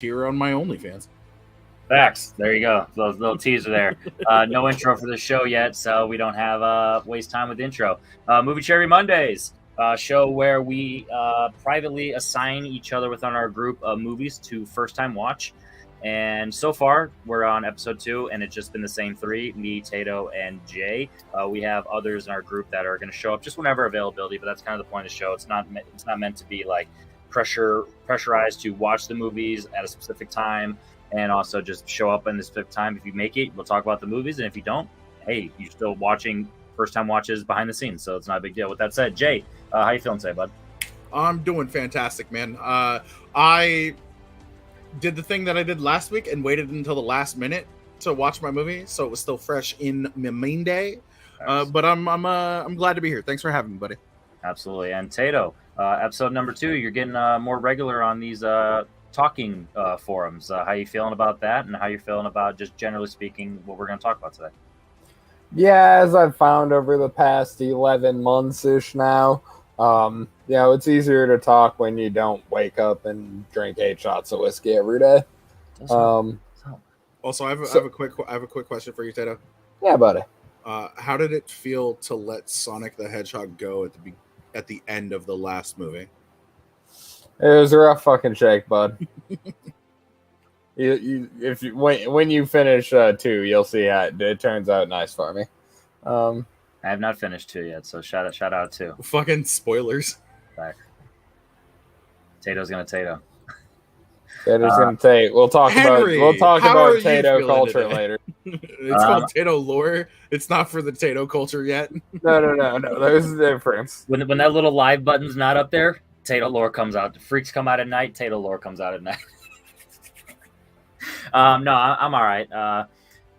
here on my OnlyFans. Facts. There you go. Little teaser there. No intro for the show yet, so we don't have waste time with intro. Movie Cherry Mondays, show where we privately assign each other within our group of movies to first time watch. And so far, we're on episode 2, and it's just been the same 3, me, Tato, and Jay. We have others in our group that are going to show up just whenever availability, but that's kind of the point of the show. It's not meant to be like pressurized to watch the movies at a specific time. And also just show up in this specific time. If you make it, we'll talk about the movies. And if you don't, hey, you're still watching first-time watches behind the scenes. So it's not a big deal. With that said, Jay, how you feeling today, bud? I'm doing fantastic, man. I did the thing that I did last week and waited until the last minute to watch my movie, so it was still fresh in my main day. Nice. But I'm glad to be here. Thanks for having me, buddy. Absolutely. And Tato, episode number 2, you're getting more regular on these talking forums. How you feeling about that, and how you feeling about just generally speaking what we're going to talk about today? Yeah, as I've found over the past 11 months-ish now, it's easier to talk when you don't wake up and drink 8 shots of whiskey every day. Also, I have a quick question for you, Tato. Yeah, buddy. How did it feel to let Sonic the Hedgehog go at the end of the last movie? It was a rough fucking shake, bud. When you finish 2, you'll see how it turns out nice for me. I have not finished 2 yet, so shout out 2. Fucking spoilers. Back. Tato's gonna Tato. Tato's gonna Tate. We'll talk Henry, about Tato culture later. It's called Tato lore. It's not for the Tato culture yet. No. There's a difference. When that little live button's not up there, Tato lore comes out. The freaks come out at night. Tato lore comes out at night. No, I'm all right.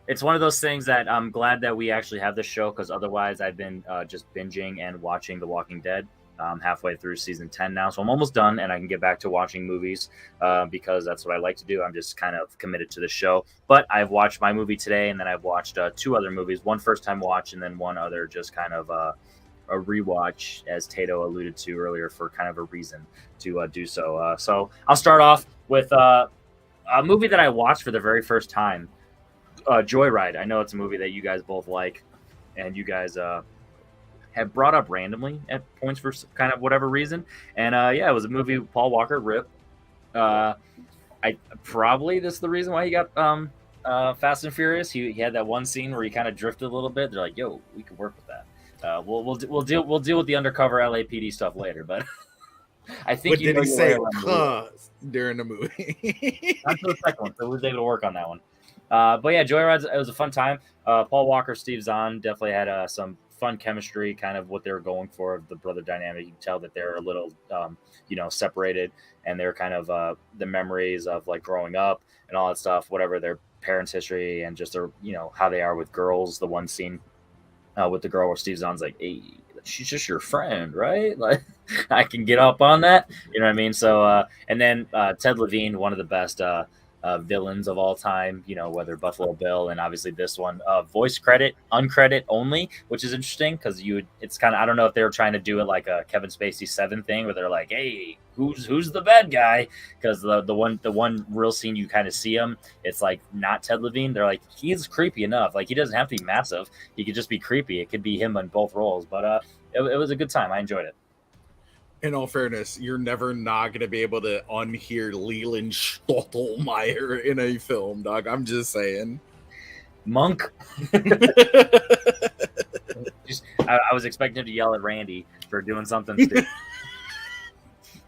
It's one of those things that I'm glad that we actually have this show, because otherwise I've been just binging and watching The Walking Dead. I'm halfway through season 10 now, so I'm almost done, and I can get back to watching movies because that's what I like to do. I'm just kind of committed to the show. But I've watched my movie today, and then I've watched 2 other movies, one first-time watch, and then one other just kind of a rewatch, as Tato alluded to earlier, for kind of a reason to do so. So I'll start off with a movie that I watched for the very first time, Joyride. I know it's a movie that you guys both like, and you guys have brought up randomly at points for kind of whatever reason. And it was a movie with Paul Walker, RIP. This is the reason why he got Fast and Furious. He had that one scene where he kind of drifted a little bit. They're like, "Yo, we could work with that." We'll deal with the undercover LAPD stuff later, but I think. But did he say during the movie? Not for the second one, so we was able to work on that one. But yeah, Joyride, it was a fun time. Paul Walker, Steve Zahn definitely had some fun chemistry, kind of what they were going for, the brother dynamic. You can tell that they're a little, separated, and they're kind of the memories of like growing up and all that stuff, whatever their parents' history, and just how they are with girls. The one scene with the girl where Steve Zahn's like, "Hey, she's just your friend, right? Like, I can get up on that." You know what I mean? So, and then Ted Levine, one of the best villains of all time, whether Buffalo Bill and obviously this one, voice credit, uncredit only, which is interesting because it's kind of, I don't know if they were trying to do it like a Kevin Spacey 7 thing where they're like, "Hey, who's the bad guy?" Because the one real scene you kind of see him, it's like not Ted Levine. They're like, he's creepy enough. Like, he doesn't have to be massive. He could just be creepy. It could be him in both roles. But it was a good time. I enjoyed it. In all fairness, you're never not going to be able to unhear Leland Stottlemyre in a film, dog. I'm just saying. Monk. I was expecting him to yell at Randy for doing something stupid.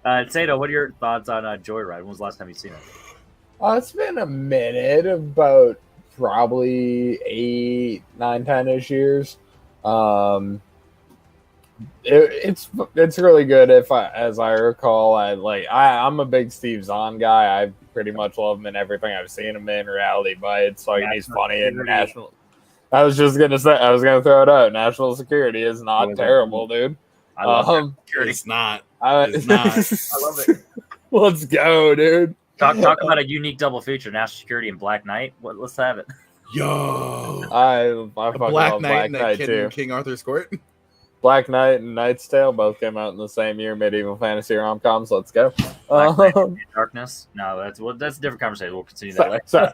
Tato, what are your thoughts on Joyride? When was the last time you've seen it? It's been a minute, about probably 8, 9, 10-ish years. It's really good. As I recall, I'm a big Steve Zahn guy. I pretty much love him in everything I've seen him in. Reality Bites, like, he's funny in National. I was just gonna say, I was gonna throw it out. National Security is not terrible, dude. I love It's not. It's not. I love it. Let's go, dude. Talk about a unique double feature: National Security and Black Knight. Let's have it. Yo, I fucking Black love Knight Black Knight too. King Arthur's Court. Black Knight and Knight's Tale both came out in the same year. Medieval fantasy rom-coms. Let's go. Black Knight and Darkness. No, that's a different conversation. We'll continue that later. Sorry.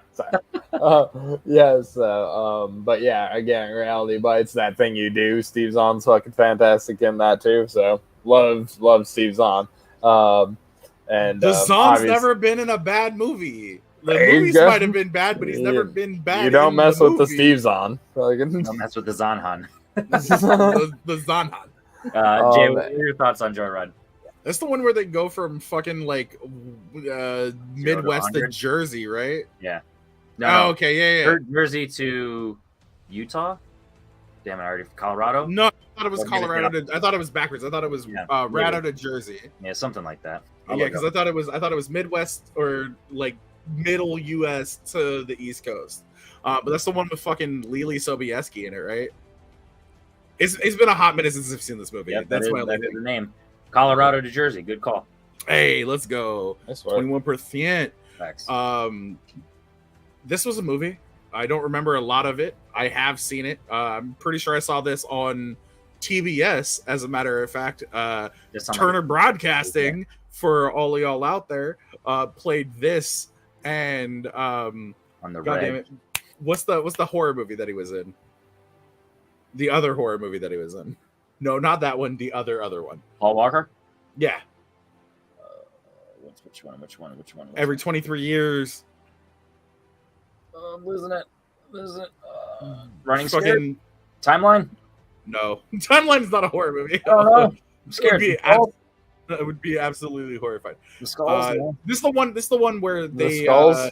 Yeah. So, but yeah, again, Reality Bites, that thing you do. Steve Zahn's fucking fantastic in that too. So love Steve Zahn. And the Zahn's never been in a bad movie. The movies might have been bad, but he's never been bad. You don't mess with the Steve Zahn. Don't mess with the Zahnhan. the Zahnhan. Jay, what are your thoughts on Joyride? That's the one where they go from fucking like Midwest to Jersey, right? Yeah. No. Okay, yeah. Jersey to Utah. Damn it, I already Colorado. No, I thought it was Colorado. I thought it was backwards. I thought it was Rado to Jersey. Yeah, something like that. Yeah, because I thought it was Midwest or like middle U.S. to the East Coast. But that's the one with fucking Lily Sobieski in it, right? It's been a hot minute since I've seen this movie. Yep, that's why I like the name. Colorado to Jersey. Good call. Hey, let's go. 21%. Thanks. This was a movie. I don't remember a lot of it. I have seen it. I'm pretty sure I saw this on TBS, as a matter of fact. Turner Broadcasting, for all of y'all out there, played this. And on the God damn it, what's the horror movie that he was in? The other horror movie that he was in. No, not that one. The other one. Paul Walker? Yeah. Which one? Every 23 years. I'm losing it. Running fucking Timeline? No. Timeline is not a horror movie. Oh, no. I'm scared. That would be absolutely horrified. The Skulls? This is the one where they Skulls?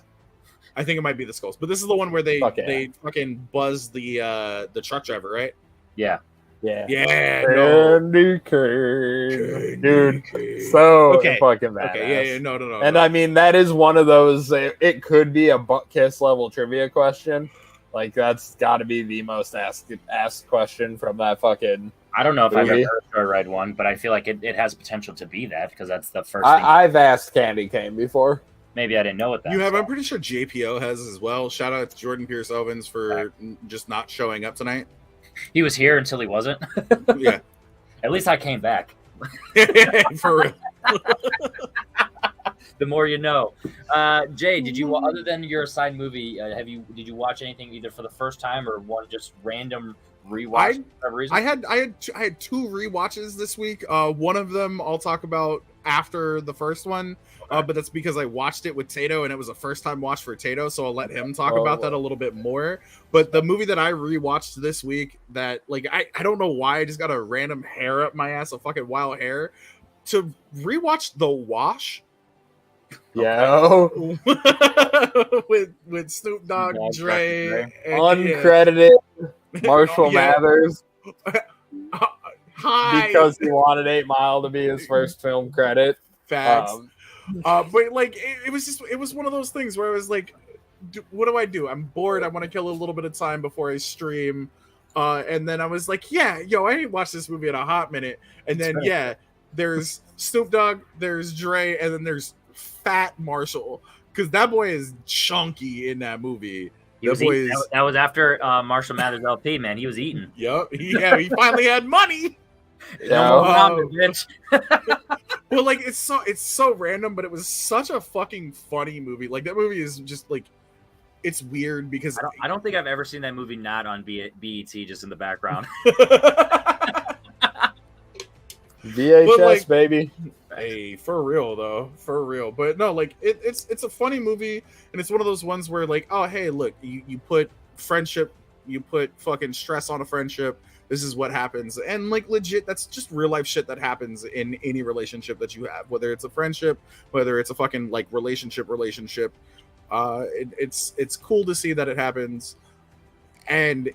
I think it might be the Skulls, but this is the one where they fucking buzz the truck driver, right? Yeah. Yeah. No. Candy cane. Dude. So fucking badass. Okay, yeah, no. And I mean, that is one of those, it could be a butt kiss level trivia question. Like, that's got to be the most asked question from that fucking I don't know if movie. I've ever heard a Joyride one, but I feel like it has potential to be that because that's the first thing. I've asked Candy Cane before. Maybe I didn't know what that You have, was. I'm pretty sure JPO has as well. Shout out to Jordan Pierce Owens for just not showing up tonight. He was here until he wasn't. Yeah. At least I came back. For real. The more you know. Jay, did you, other than your assigned movie, did you watch anything either for the first time or one just random rewatch for whatever reason? I had two rewatches this week. One of them I'll talk about after the first one. But that's because I watched it with Tato and it was a first time watch for Tato, so I'll let him talk about that a little bit more. But the movie that I rewatched this week that like I don't know why I just got a random hair up my ass, a fucking wild hair, to rewatch The Wash. Yeah. with Snoop Dogg, Dre, and, uncredited Marshall Mathers. Hi. Because he wanted 8 Mile to be his first film credit. Facts. But like it was one of those things where I was like, what do I do? I'm bored. I want to kill a little bit of time before I stream. And then I was like, I ain't watched this movie in a hot minute. And then there's Snoop Dogg, there's Dre, and then there's Fat Marshall, because that boy is chunky in that movie. That was after Marshall Mathers LP, man. He was eating. Yep. He finally had money. Bitch. Well, like it's so random, but it was such a fucking funny movie. Like that movie is just like, it's weird because I don't think I've ever seen that movie not on BET just in the background. VHS, like, baby. Hey, for real though, for real. But no, like it's a funny movie, and it's one of those ones where like, oh hey, look, you put friendship, you put fucking stress on a friendship. This is what happens, and like legit, that's just real life shit that happens in any relationship that you have, whether it's a friendship, whether it's a fucking like relationship. It's cool to see that it happens, and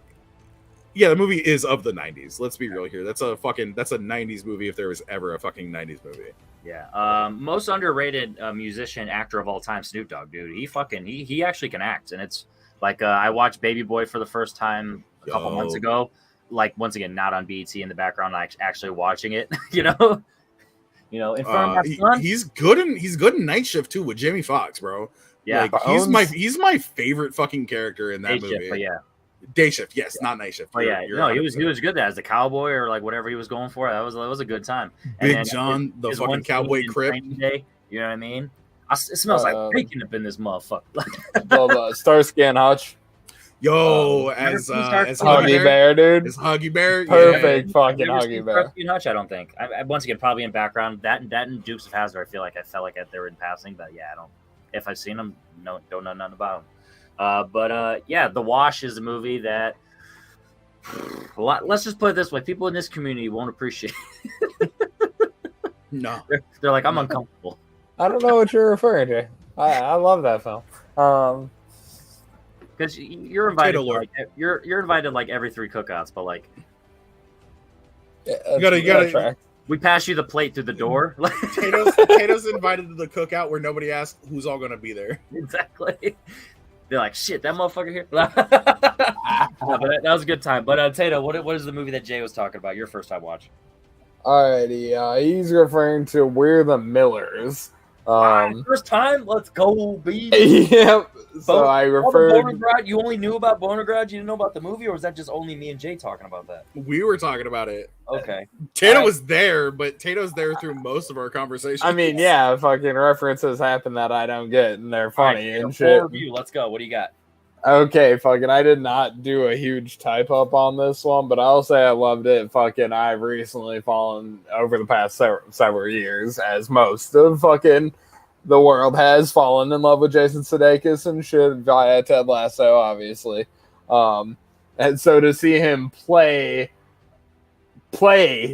the movie is of the 90s. Let's be real here. That's a 90s movie if there was ever a fucking 90s movie. Yeah. Most underrated musician, actor of all time, Snoop Dogg, dude. He actually can act, and it's like I watched Baby Boy for the first time a couple months ago. Like once again, not on BET in the background, like actually watching it. In front of my son. He's good in Night Shift too with Jamie Foxx, bro. Yeah, like, he's my favorite fucking character in that movie. Shift, Day shift, yes, not night shift. Oh yeah, no, he was good as the cowboy or like whatever he was going for. That was a good time. Big then John, the his fucking one cowboy scene in crip. Training Day, you know what I mean? It smells like bacon up in this motherfucker. the Starsky and Hutch. Yo, as Huggy Bear, dude. As Huggy Bear, Perfect fucking Never Huggy seen Bear. Starsky and Hutch, I don't think. I once again, probably in background. That and Dukes of Hazzard, I felt like they were in passing, but yeah, I don't. If I've seen them, don't know nothing about them. But yeah, The Wash is a movie that. Let's just put it this way: people in this community won't appreciate it. No, they're like, I'm uncomfortable. I don't know what you're referring to. I love that film. Because you're invited, you're invited like every 3 cookouts, but like you gotta we pass you the plate through the door. Tato's invited to the cookout where nobody asks who's all gonna be there. Exactly. They're like, shit, that motherfucker here. No, but that was a good time. But Tato, what is the movie that Jay was talking about? Your first time watch? Alrighty, he's referring to We're the Millers. First time, let's go, baby. Yep. So I referred. Bonograd, you only knew about Bonograd. You didn't know about the movie, or was that just only me and Jay talking about that? We were talking about it. Okay. Tato was there, but Tato's there through most of our conversation. I mean, yeah, fucking references happen that I don't get, and they're funny and shit. Review. Let's go. What do you got? Okay, fucking, I did not do a huge type up on this one, but I'll say I loved it. Fucking, I've recently fallen over the past several years, as most of fucking the world has fallen in love with Jason Sudeikis and shit via Ted Lasso, obviously. And so to see him play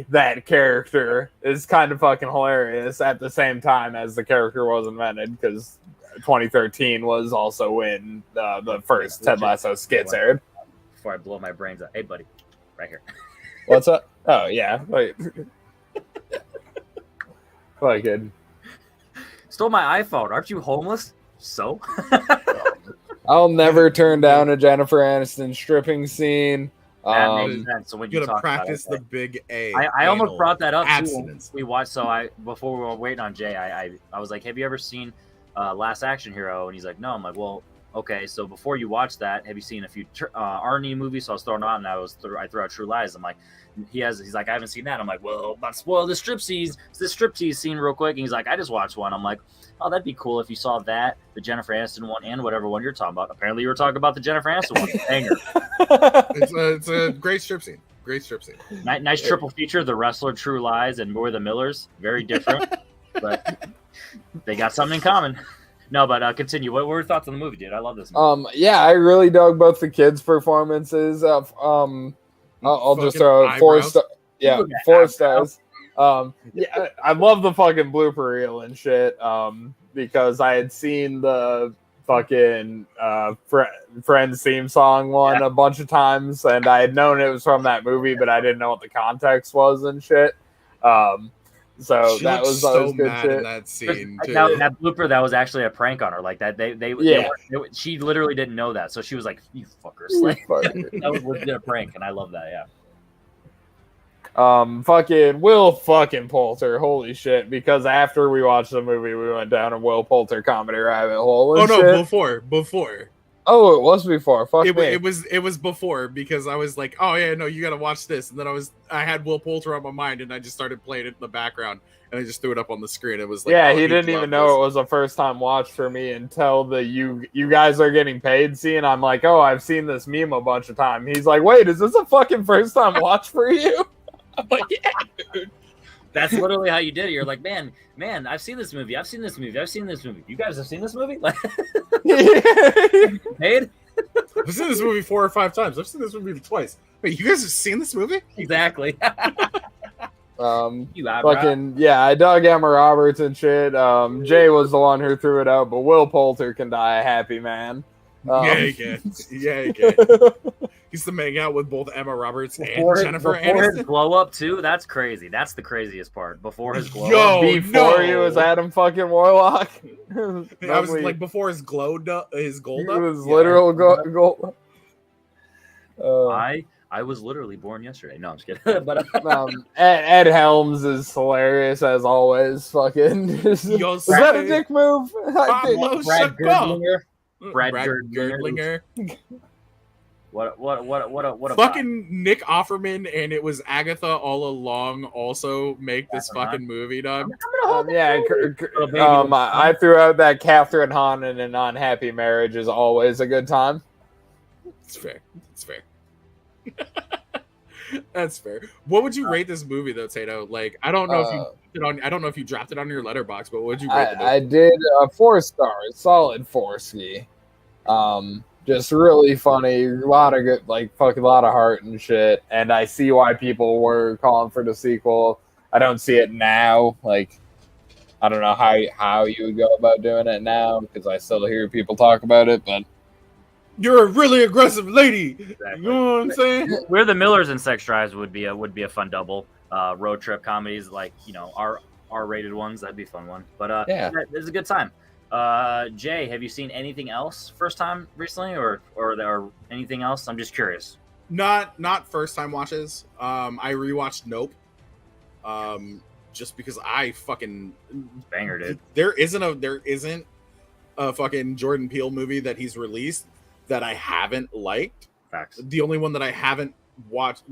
that character is kind of fucking hilarious at the same time as the character was invented, because 2013 was also when the first Ted Lasso skits aired. Before I blow my brains out. Hey, buddy. Right here. What's up? Oh, yeah. Wait. Fucking. Stole my iPhone. Aren't you homeless? So? I'll never turn down a Jennifer Aniston stripping scene. That makes sense. So when you gotta practice the big A. I almost brought that up abstinence. Too. We watched. So before we were waiting on Jay, I was like, "Have you ever seen Last Action Hero?" And he's like, "No." I'm like, "Well, okay. So before you watch that, have you seen a few Arnie movies?" So I was throwing on, and I threw out True Lies. I'm like, he's like, "I haven't seen that." I'm like, "Well, I'm about to spoil this striptease scene real quick." And he's like, "I just watched one." I'm like, "Oh, that'd be cool if you saw that, the Jennifer Aniston one, and whatever one you're talking about." Apparently, you were talking about the Jennifer Aniston one. Banger. It's a great strip scene. Great strip scene. Nice triple feature: The Wrestler, True Lies, and We're the Millers. Very different, but they got something in common. No, but continue. What were your thoughts on the movie, dude? I love this movie. Yeah, I really dug both the kids' performances. I'll just throw 4 stars. Yeah, 4 stars. Yeah, I love the fucking blooper reel and shit. Because I had seen the fucking Friends theme song one a bunch of times, and I had known it was from that movie, but I didn't know what the context was and shit. So she that was so good mad shit. in that scene too. That blooper, that was actually a prank on her. Like that, she literally didn't know that, so she was like, "You fuckers!" Like, that was legit a prank, and I love that. Yeah. Fucking Will fucking Poulter, holy shit! Because after we watched the movie, we went down a Will Poulter comedy rabbit hole. And Before. Oh, it was before. Fuck me. It was before, because I was like, oh yeah, no, you gotta watch this, and then I had Will Poulter on my mind, and I just started playing it in the background, and I just threw it up on the screen. It was like, yeah, he didn't even know it was a first time watch for me until the you guys are getting paid scene. I'm like, oh, I've seen this meme a bunch of times. He's like, wait, is this a fucking first time watch for you? I'm like, yeah, dude. That's literally how you did it. You're like, man, I've seen this movie. You guys have seen this movie? Like, paid? I've seen this movie 4 or 5 times. I've seen this movie twice. Wait, you guys have seen this movie? Exactly. Fucking yeah, I dug Emma Roberts and shit. Jay was the one who threw it out, but Will Poulter can die a happy man. Yeah, he can. He's the hang out with both Emma Roberts and Jennifer Aniston. Before his glow up too, that's crazy. That's the craziest part. Before his glow up. Before he was Adam fucking Warlock. I was like before his gold up. It was literal gold. I was literally born yesterday. No, I'm just kidding. But Ed Helms is hilarious as always. Fucking. Is that a dick move? Brad Girdlinger. What a fucking Nick Offerman and it was Agatha all along also make this Catherine fucking movie, dog. Yeah, Little baby I threw out that Catherine Hahn in an unhappy marriage is always a good time. It's fair. It's fair. That's fair. What would you rate this movie though, Tato? Like, I don't know if you dropped it on your letterbox, but what would you rate it? I did 4 stars, solid 4 ski. Just really funny, a lot of good, like fucking lot of heart and shit. And I see why people were calling for the sequel. I don't see it now. Like, I don't know how you would go about doing it now because I still hear people talk about it, but. You're a really aggressive lady. Exactly. You know what I'm saying? Where the Millers and Sex Drives would be a fun double. Road trip comedies like R-rated ones, that'd be a fun one. But yeah, it's a good time. Jay, have you seen anything else first time recently, or anything else? I'm just curious. Not first time watches. I rewatched Nope. Just because I fucking banger, dude. There isn't a fucking Jordan Peele movie that he's released that I haven't liked. Facts. The only one that I haven't watched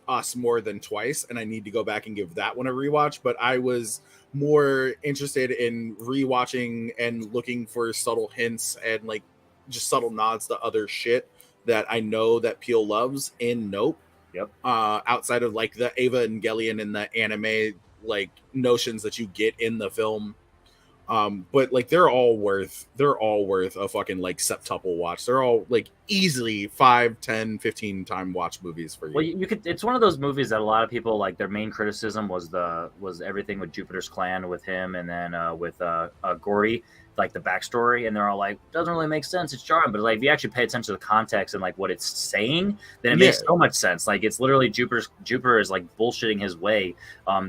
Us more than twice, and I need to go back and give that one a rewatch. But I was more interested in rewatching and looking for subtle hints and like just subtle nods to other shit that I know that Peele loves in Nope. Yep. Outside of like the Evangelion and the anime like notions that you get in the film. But like they're all worth a fucking like septuple watch. They're all like easily 5, 10, 15 time watch movies for you. Well, you could. It's one of those movies that a lot of people like. Their main criticism was everything with Jupiter's Clan with him, and then with Gordy, like the backstory, and they're all like, doesn't really make sense. It's jarring, but like if you actually pay attention to the context and like what it's saying, then it makes so much sense. Like it's literally Jupiter is like bullshitting his way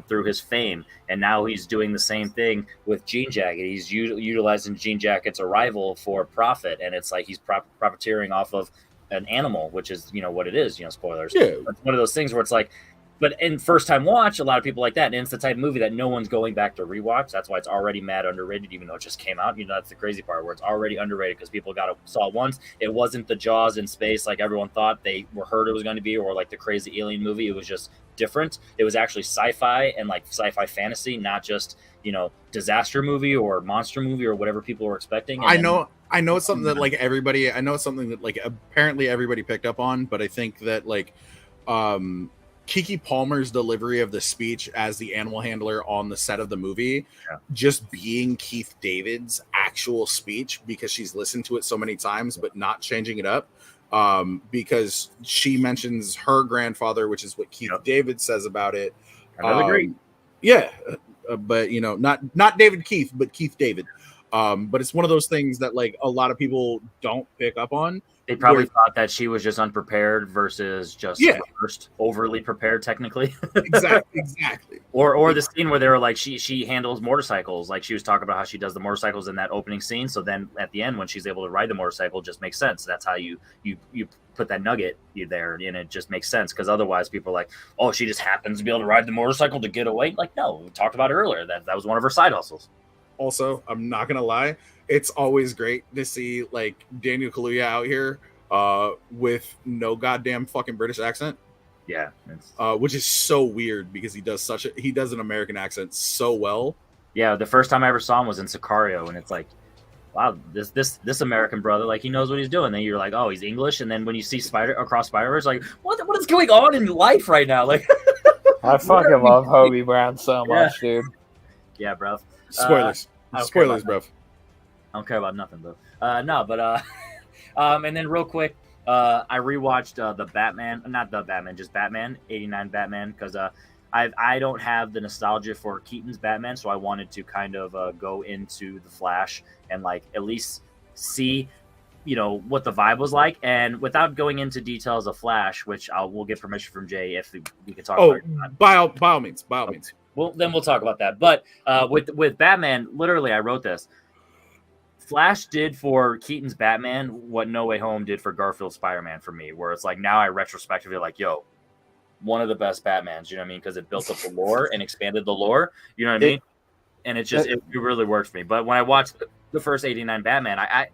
through his fame, and now he's doing the same thing with Jean Jacket. He's utilizing Jean Jacket's arrival for profit, and it's like he's profiteering off of an animal, which is what it is. Spoilers. Yeah, it's one of those things where it's like. But in first time watch, a lot of people like that. And it's the type of movie that no one's going back to rewatch. That's why it's already mad underrated, even though it just came out. That's the crazy part where it's already underrated because people saw it once. It wasn't the Jaws in space like everyone thought they were heard it was going to be, or like the crazy alien movie. It was just different. It was actually sci-fi and like sci-fi fantasy, not just, disaster movie or monster movie or whatever people were expecting. I know it's something that like everybody, apparently everybody picked up on, but I think that like, Keke Palmer's delivery of the speech as the animal handler on the set of the movie, just being Keith David's actual speech because she's listened to it so many times, but not changing it up. Because she mentions her grandfather, which is what Keith David says about it. I agree. Yeah. But not David Keith, but Keith David. But it's one of those things that like a lot of people don't pick up on. They probably thought that she was just unprepared versus just first overly prepared, technically. Exactly. Or the scene where they were like, she handles motorcycles. Like she was talking about how she does the motorcycles in that opening scene. So then at the end, when she's able to ride the motorcycle, it just makes sense. That's how you put that nugget there, and it just makes sense. Because otherwise, people are like, oh, she just happens to be able to ride the motorcycle to get away. Like, no, we talked about it earlier. That was one of her side hustles. Also, I'm not gonna lie, it's always great to see like Daniel Kaluuya out here with no goddamn fucking British accent. Yeah, which is so weird because he does an American accent so well. Yeah, the first time I ever saw him was in Sicario, and it's like, wow, this American brother, like he knows what he's doing. Then you're like, oh, he's English, and then when you see Spider-Verse, like what is going on in life right now? Like, I fucking love Hobie Brown so much, dude. Yeah, bro. Spoilers, bro. I don't care about nothing, bro. And then real quick, I rewatched just Batman, 89 Batman, because I don't have the nostalgia for Keaton's Batman, so I wanted to kind of go into the Flash and like at least see, what the vibe was like, and without going into details of Flash, which we'll get permission from Jay if we can talk. By all means. Well, then we'll talk about that. But with Batman, literally, I wrote this. Flash did for Keaton's Batman what No Way Home did for Garfield's Spider-Man for me, where it's like now I retrospectively like, yo, one of the best Batmans, you know what I mean? Because it built up the lore and expanded the lore, you know what I mean? And it really worked for me. But when I watched the first '89 Batman. I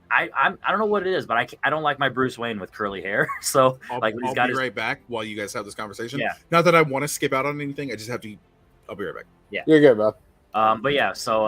don't know what it is, but I don't like my Bruce Wayne with curly hair. So I'll he's got be his, right back while you guys have this conversation. Yeah. Not that I want to skip out on anything. I just have to. I'll be right back. You're good, bro. But yeah, so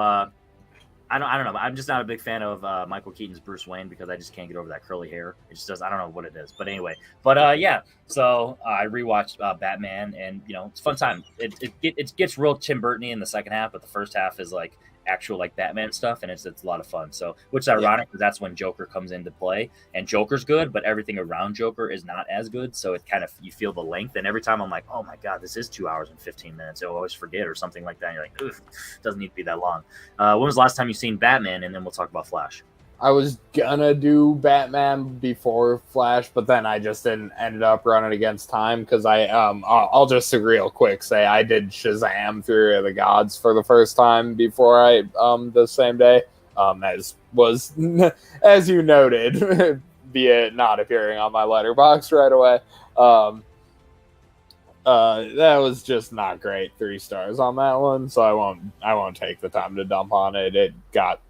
I don't know. I'm just not a big fan of Michael Keaton's Bruce Wayne because I just can't get over that curly hair. It just does. I don't know what it is, but anyway. But yeah, so I rewatched Batman, and it's a fun time. It gets real Tim Burton-y in the second half, but the first half is like actual like Batman stuff, and it's a lot of fun. So, which is ironic because that's when Joker comes into play, and Joker's good, but everything around Joker is not as good. So it kind of, you feel the length, and every time I'm like, oh my god, this is 2 hours and 15 minutes. I always forget or something like that. And you're like, ugh, doesn't need to be that long. When was the last time you seen Batman? And then we'll talk about Flash. I was gonna do Batman before Flash, but then I just ended up running against time because I'll just real quick say I did Shazam! Fury of the Gods for the first time before I the same day, as was as you noted, be it not appearing on my letterbox right away. That was just not great. 3 stars on that one, so I won't take the time to dump on it. It got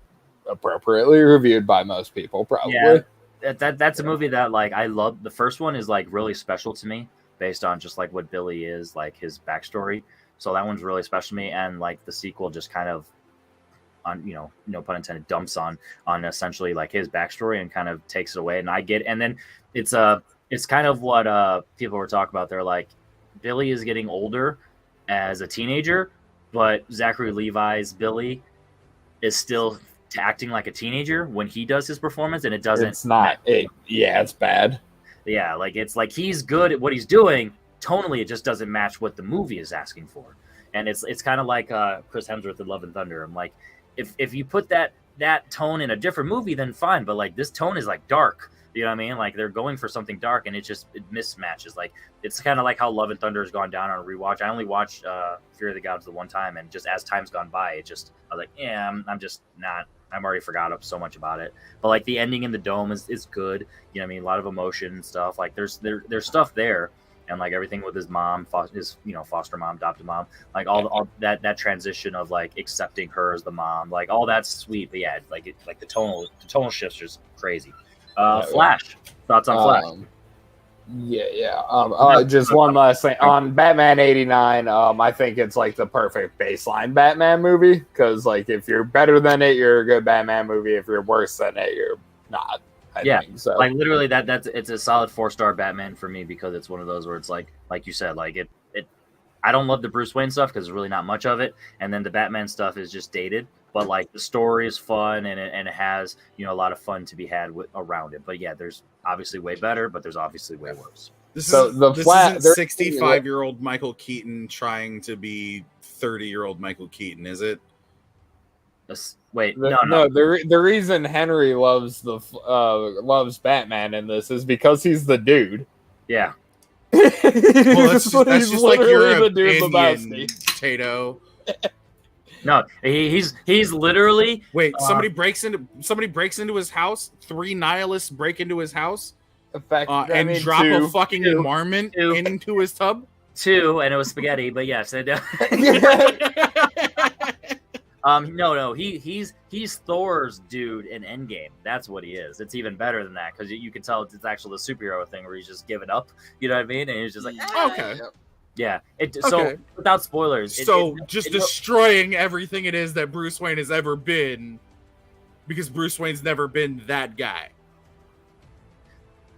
appropriately reviewed by most people, probably. Yeah, that's a movie that like I love. The first one is like really special to me based on just like what Billy is, like his backstory. So that one's really special to me, and like the sequel just kind of, on no pun intended, dumps on essentially like his backstory and kind of takes it away. And I get, and then it's kind of what people were talking about. They're like, Billy is getting older as a teenager, but Zachary Levi's Billy is still acting like a teenager when he does his performance, and it doesn't. It's not. It's bad. Yeah, like it's like he's good at what he's doing. Tonally, it just doesn't match what the movie is asking for, and it's kind of like Chris Hemsworth in Love and Thunder. I'm like, if you put that tone in a different movie, then fine. But like this tone is like dark. You know what I mean? Like they're going for something dark, and it mismatches. Like it's kind of like how Love and Thunder has gone down on a rewatch. I only watched Fear of the Gods the one time, and just as time's gone by, I was like, yeah, I'm just not. I'm already forgot so much about it. But like the ending in the dome is good. You know what I mean? A lot of emotion and stuff. Like there's stuff there, and like everything with his mom, his foster mom, adopted mom, like all that transition of like accepting her as the mom, like all that's sweet. But yeah, like the tonal shifts are just crazy. Flash. Thoughts on Flash? Just one last thing on Batman '89. I think it's like the perfect baseline Batman movie because, like, if you're better than it, you're a good Batman movie. If you're worse than it, you're not. I think so. Like literally, it's a solid 4-star Batman for me because it's one of those where it's like you said, like it. I don't love the Bruce Wayne stuff because there's really not much of it, and then the Batman stuff is just dated. But like the story is fun and it has a lot of fun to be had around it. But yeah, there's obviously way better, but there's obviously way worse. This isn't 65-year-old Michael Keaton trying to be 30-year-old Michael Keaton, is it? Wait, no. The reason Henry loves Batman in this is because he's the dude. Yeah. Well, that's just like your opinion, Tato. No, he's literally. Wait, somebody breaks into his house. 3 nihilists break into his house, and drop 2, a fucking marmot into his tub. 2, and it was spaghetti. But yes, no, he's Thor's dude in Endgame. That's what he is. It's even better than that because you can tell it's actually the superhero thing where he's just giving up. You know what I mean? And he's just like, okay. Yeah. So without spoilers, destroying everything it is that Bruce Wayne has ever been, because Bruce Wayne's never been that guy.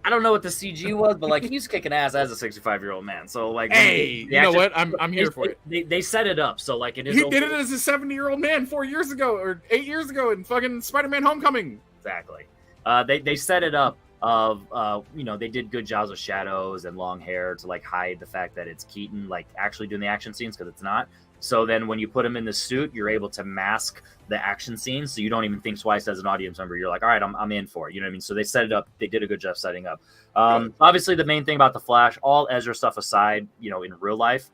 I don't know what the CG was, but like he's kicking ass as a 65-year-old man. So like, hey, you know what? I'm here for it. They set it up so like it is. He did it as a 70-year-old man 4 years ago or 8 years ago in fucking Spider-Man: Homecoming. Exactly. They set it up. They did good jobs with shadows and long hair to like hide the fact that it's Keaton like actually doing the action scenes because it's not. So then when you put him in the suit, you're able to mask the action scenes, so you don't even think twice as an audience member. You're like, all right, I'm in for it. You know what I mean? So they set it up. They did a good job setting up. Obviously, the main thing about the Flash, all Ezra stuff aside, in real life,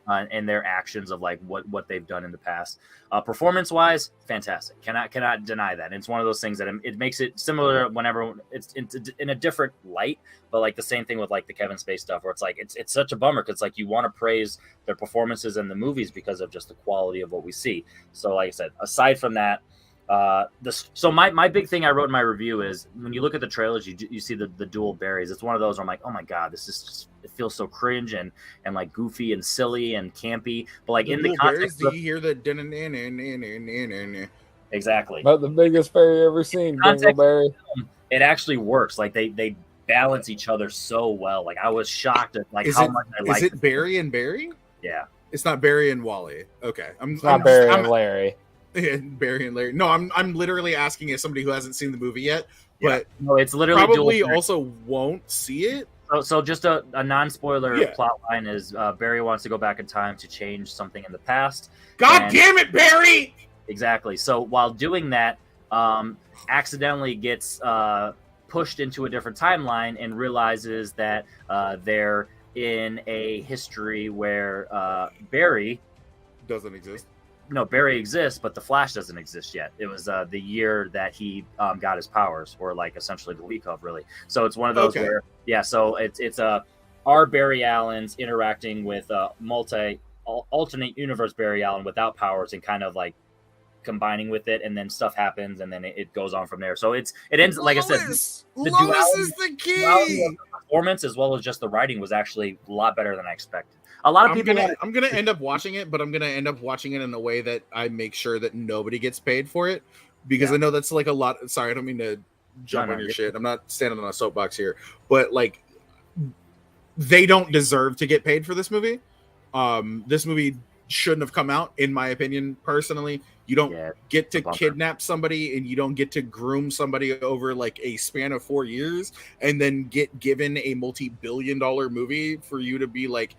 and their actions of like what they've done in the past, performance wise, fantastic. Cannot deny that. And it's one of those things that it makes it similar whenever it's in a different light, but like the same thing with like the Kevin Spacey stuff, where it's like it's such a bummer because like you want to praise their performances in the movies because of just the quality of what we see. So like I said, aside from that, So my big thing I wrote in my review is when you look at the trailers, you see the dual berries. It's one of those where I'm like, oh my god, this is just, it feels so cringe and like goofy and silly and campy. But like in the context, do you hear the exactly About the biggest berry ever seen, Dingleberry. it actually works. Like they balance each other so well. Like I was shocked at like how much I like. Is it Barry and Barry? Yeah, it's not Barry and Wally. Okay, It's not Barry and Larry. Barry and Larry. No, I'm literally asking as somebody who hasn't seen the movie yet, but no, it's literally probably also won't see it. So just a non-spoiler plot line is Barry wants to go back in time to change something in the past. God damn it, Barry! Exactly. So while doing that, accidentally gets pushed into a different timeline and realizes that they're in a history where Barry doesn't exist. No, Barry exists, but the Flash doesn't exist yet. It was the year that he got his powers, or like essentially the week of, really. So it's one of those where, so it's our Barry Allens interacting with alternate universe Barry Allen without powers and kind of like combining with it, and then stuff happens, and then it goes on from there. So it ends like I said. The Lois is the key. The performance as well as just the writing was actually a lot better than I expected. A lot of people. I'm gonna end up watching it, but I'm gonna end up watching it in a way that I make sure that nobody gets paid for it, because I know that's like a lot. Sorry, I don't mean to jump on your shit. I'm not standing on a soapbox here, but like, they don't deserve to get paid for this movie. This movie shouldn't have come out, in my opinion. Personally, you don't get to kidnap somebody, and you don't get to groom somebody over like a span of 4 years, and then get given a multi-billion-dollar movie for you to be like.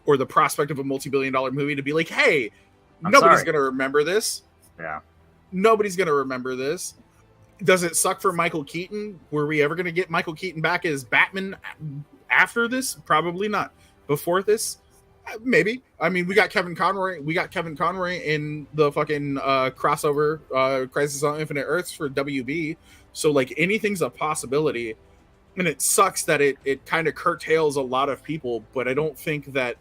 Or the prospect of a multi-billion-dollar movie to be like, hey, nobody's going to remember this. Yeah. Nobody's going to remember this. Does it suck for Michael Keaton? Were we ever going to get Michael Keaton back as Batman after this? Probably not. Before this? Maybe. I mean, we got Kevin Conroy. We got Kevin Conroy in the fucking crossover Crisis on Infinite Earths for WB. So, like, anything's a possibility. And it sucks that it kind of curtails a lot of people, but I don't think that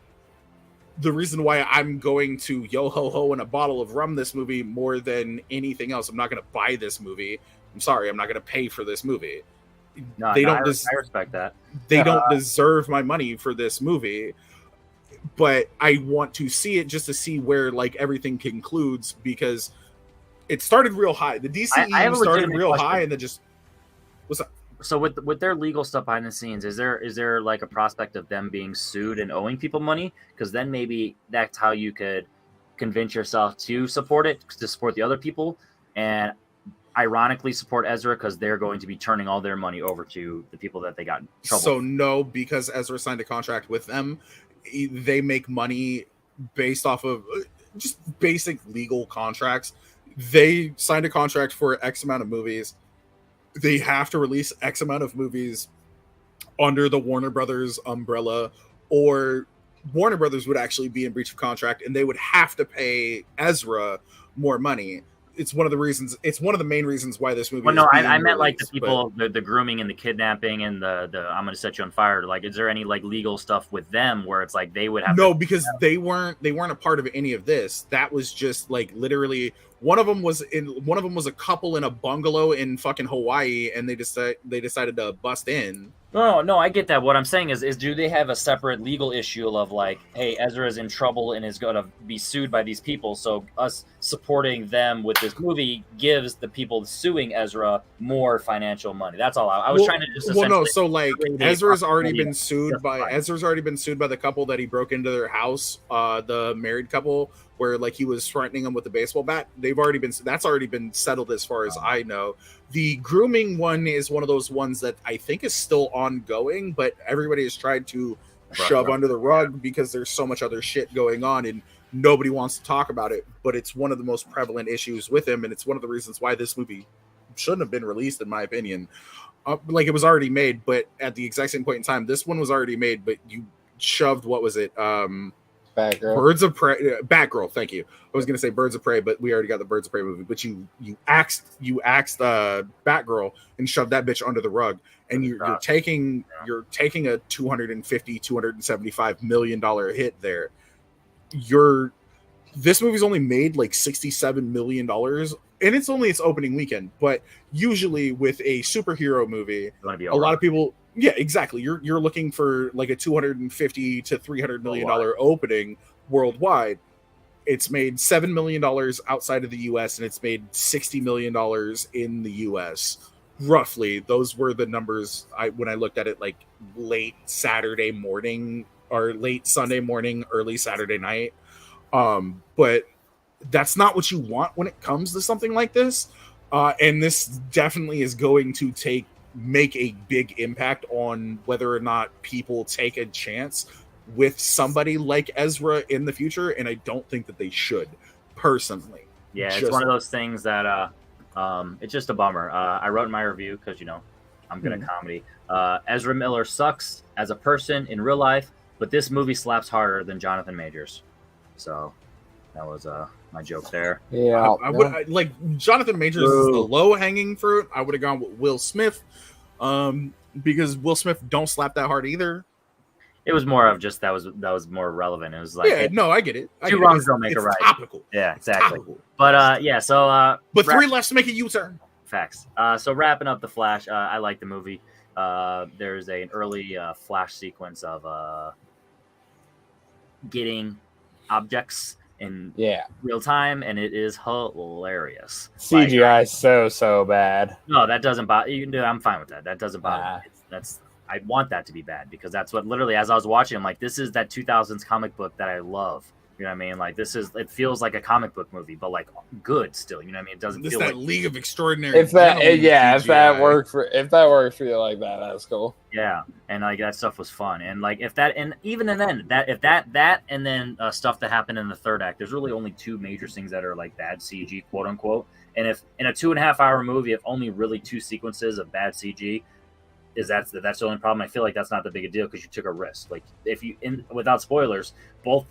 the reason why I'm going to yo ho ho and a bottle of rum this movie more than anything else. I'm not going to buy this movie. I'm sorry, I'm not going to pay for this movie. No, I respect that. They don't deserve my money for this movie, but I want to see it just to see where like everything concludes, because it started real high. The DCEU started real high, and then just what's up? So with their legal stuff behind the scenes, is there like a prospect of them being sued and owing people money? Because then maybe that's how you could convince yourself to support it, to support the other people, and ironically support Ezra, because they're going to be turning all their money over to the people that they got in trouble. So no, because Ezra signed a contract with them, they make money based off of just basic legal contracts. They signed a contract for X amount of movies. They have to release X amount of movies under the Warner Brothers umbrella, or Warner Brothers would actually be in breach of contract, and they would have to pay Ezra more money. It's one of the reasons. It's one of the main reasons why this movie. Well, no, I meant like the people, the grooming and the kidnapping and the I'm going to set you on fire. Like, is there any like legal stuff with them where it's like they would have? No, because they weren't a part of any of this. That was just like literally. One of them was a couple in a bungalow in fucking Hawaii, and they decided to bust in. No, I get that. What I'm saying is do they have a separate legal issue of like, hey, Ezra is in trouble and is going to be sued by these people, so us supporting them with this movie gives the people suing Ezra more financial money. That's all. I was trying to just so like Ezra's already been sued by the couple that he broke into their house, the married couple, where like he was threatening them with a baseball bat. That's already been settled as far as I know. The grooming one is one of those ones that I think is still ongoing, but everybody has tried to shove under the rug because there's so much other shit going on and nobody wants to talk about it. But it's one of the most prevalent issues with him, and it's one of the reasons why this movie shouldn't have been released, in my opinion. Like, it was already made, but at the exact same point in time, this one was already made, but you shoved, what was it? Batgirl. Birds of Prey. Batgirl, thank you. I was going to say Birds of Prey, but we already got the Birds of Prey movie. But you axed Batgirl and shoved that bitch under the rug, and you're taking a $275 million hit there. This movie's only made like $67 million and it's only its opening weekend, but usually with a superhero movie, You want to be a all lot right. of people, yeah, exactly. You're looking for like a 250 to 300 million dollar opening worldwide. It's made $7 million outside of the US, and it's made $60 million in the US. Roughly, those were the numbers when I looked at it like late Saturday morning or late Sunday morning, early Saturday night. But that's not what you want when it comes to something like this. And this definitely is going to make a big impact on whether or not people take a chance with somebody like Ezra in the future, and I don't think that they should, personally. Yeah, it's one of those things that it's just a bummer. I wrote in my review because I'm good at comedy. Ezra Miller sucks as a person in real life, but this movie slaps harder than Jonathan Majors. So that was my joke there. Yeah, I would like Jonathan Majors is the low hanging fruit. I would have gone with Will Smith, because Will Smith don't slap that hard either. It was more of just that was more relevant. It was like, yeah, no, I get it. Two wrongs don't make a right. Topical. Yeah, exactly. Topical. But yeah, so but three lefts make a U-turn. Facts. So wrapping up the Flash, I like the movie. There's an early Flash sequence of getting objects in real time, and it is hilarious. CGI so bad. No, that doesn't bother you. I'm fine with that. That doesn't bother me. I want that to be bad because that's what literally, as I was watching, I'm like, this is that 2000s comic book that I love. You know what I mean? Like it feels like a comic book movie, but like good still. You know what I mean? It doesn't feel that like League of Extraordinary. If that works for you like that, that's cool. Yeah, and like that stuff was fun, and like if that, and even and then that and then stuff that happened in the third act. There's really only two major things that are like bad CG, quote unquote. And if in a 2.5 hour movie, if only really 2 sequences of bad CG. That's the only problem. I feel like that's not the big a deal because you took a risk. Like if you without spoilers, both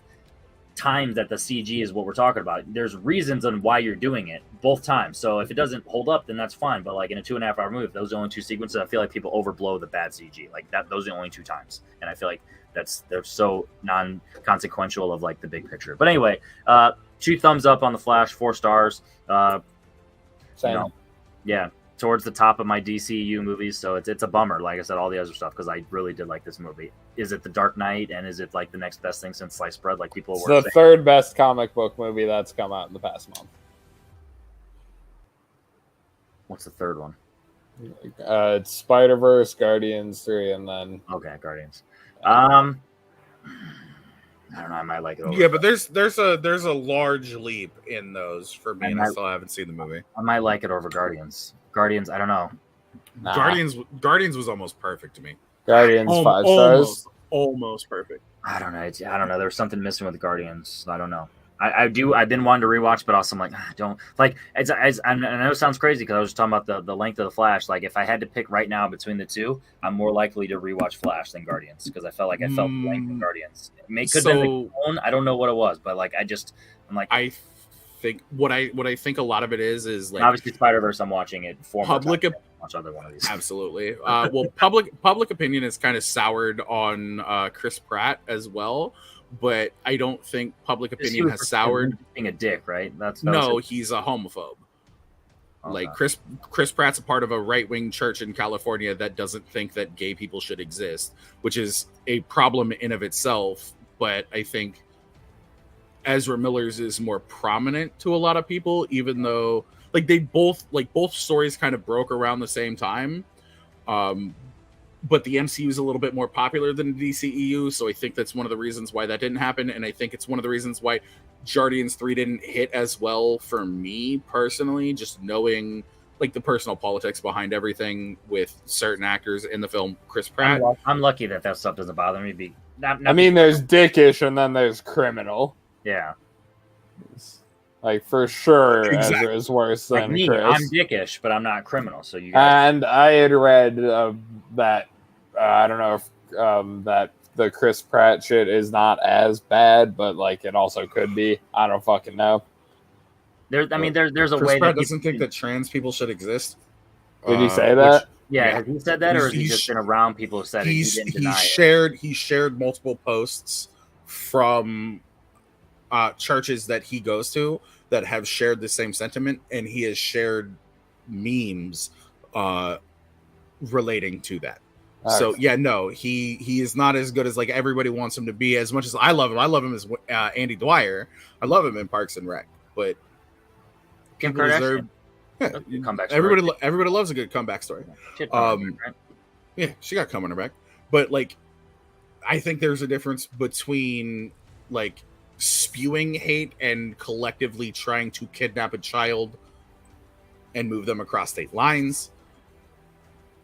times that the CG is what we're talking about, there's reasons on why you're doing it both times. So if it doesn't hold up, then that's fine. But like in a 2.5 hour movie, those are the only 2 sequences. I feel like people overblow the bad CG. Like that, those are the only 2 times. And I feel like they're so non-consequential of like the big picture. But anyway, 2 thumbs up on the Flash, 4 stars. Same. Yeah. Towards the top of my DCU movies, so it's a bummer. Like I said, all the other stuff because I really did like this movie. Is it The Dark Knight, and is it like the next best thing since sliced bread? Like people were saying. The third best comic book movie that's come out in the past month. What's the third one? It's Spider-Verse, Guardians 3, and then Guardians. I don't know. I might like it. Yeah, but there's a large leap in those for me, and I still haven't seen the movie. I might like it over Guardians. Guardians, I don't know. Nah. Guardians was almost perfect to me. Guardians 5 stars. Almost perfect. I don't know. There was something missing with Guardians. I don't know. I've been wanting to rewatch, but also I'm like, I don't like. I know it sounds crazy because I was just talking about the length of the Flash. Like if I had to pick right now between the two, I'm more likely to rewatch Flash than Guardians because I felt the length of Guardians. It could have been the tone. I don't know what it was, but like I'm like. I think what I think a lot of it is like obviously Spider-Verse. I'm watching it for public. Watch other one of these. Absolutely. Well, public opinion is kind of soured on Chris Pratt as well. But I don't think public opinion has soured. Being a dick, right? He's a homophobe. Okay. Like Chris Pratt's a part of a right-wing church in California that doesn't think that gay people should exist, which is a problem in of itself. But I think Ezra Miller's is more prominent to a lot of people, even though both stories kind of broke around the same time. But the MCU is a little bit more popular than the DCEU, so I think that's one of the reasons why that didn't happen, and I think it's one of the reasons why Guardians 3 didn't hit as well for me personally, just knowing like the personal politics behind everything with certain actors in the film. Chris Pratt. I'm lucky that stuff doesn't bother me. I mean, there's dickish and then there's criminal. Yeah. Like for sure, exactly. Ezra is worse than me. Chris. I'm dickish, but I'm not a criminal. So you. And I had read that I don't know if that the Chris Pratt shit is not as bad, but like it also could be. I don't fucking know. There's a Chris way Pratt doesn't think that trans people should exist. Did he say that? Has he said that, or has he just been around people who said it? He didn't deny it. He shared multiple posts from churches that he goes to that have shared the same sentiment, and he has shared memes relating to that. So yeah, no, he is not as good as like everybody wants him to be. As much as I love him as Andy Dwyer. I love him in Parks and Rec, but Kim people deserve. Kardashian. Yeah, Comeback story. everybody loves a good comeback story. Right? Yeah, she got cum on her back, but like, I think there's a difference between like spewing hate and collectively trying to kidnap a child and move them across state lines.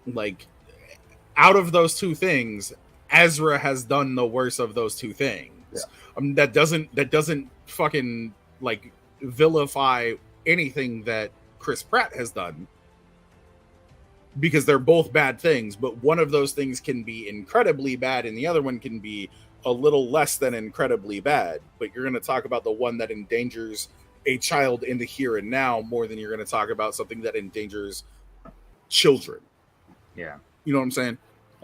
Like, out of those two things, Ezra has done the worst of those two things. Yeah. That doesn't fucking like vilify anything that Chris Pratt has done, because they're both bad things, but one of those things can be incredibly bad and the other one can be a little less than incredibly bad. But you're going to talk about the one that endangers a child in the here and now more than you're going to talk about something that endangers children. Yeah. You know what I'm saying?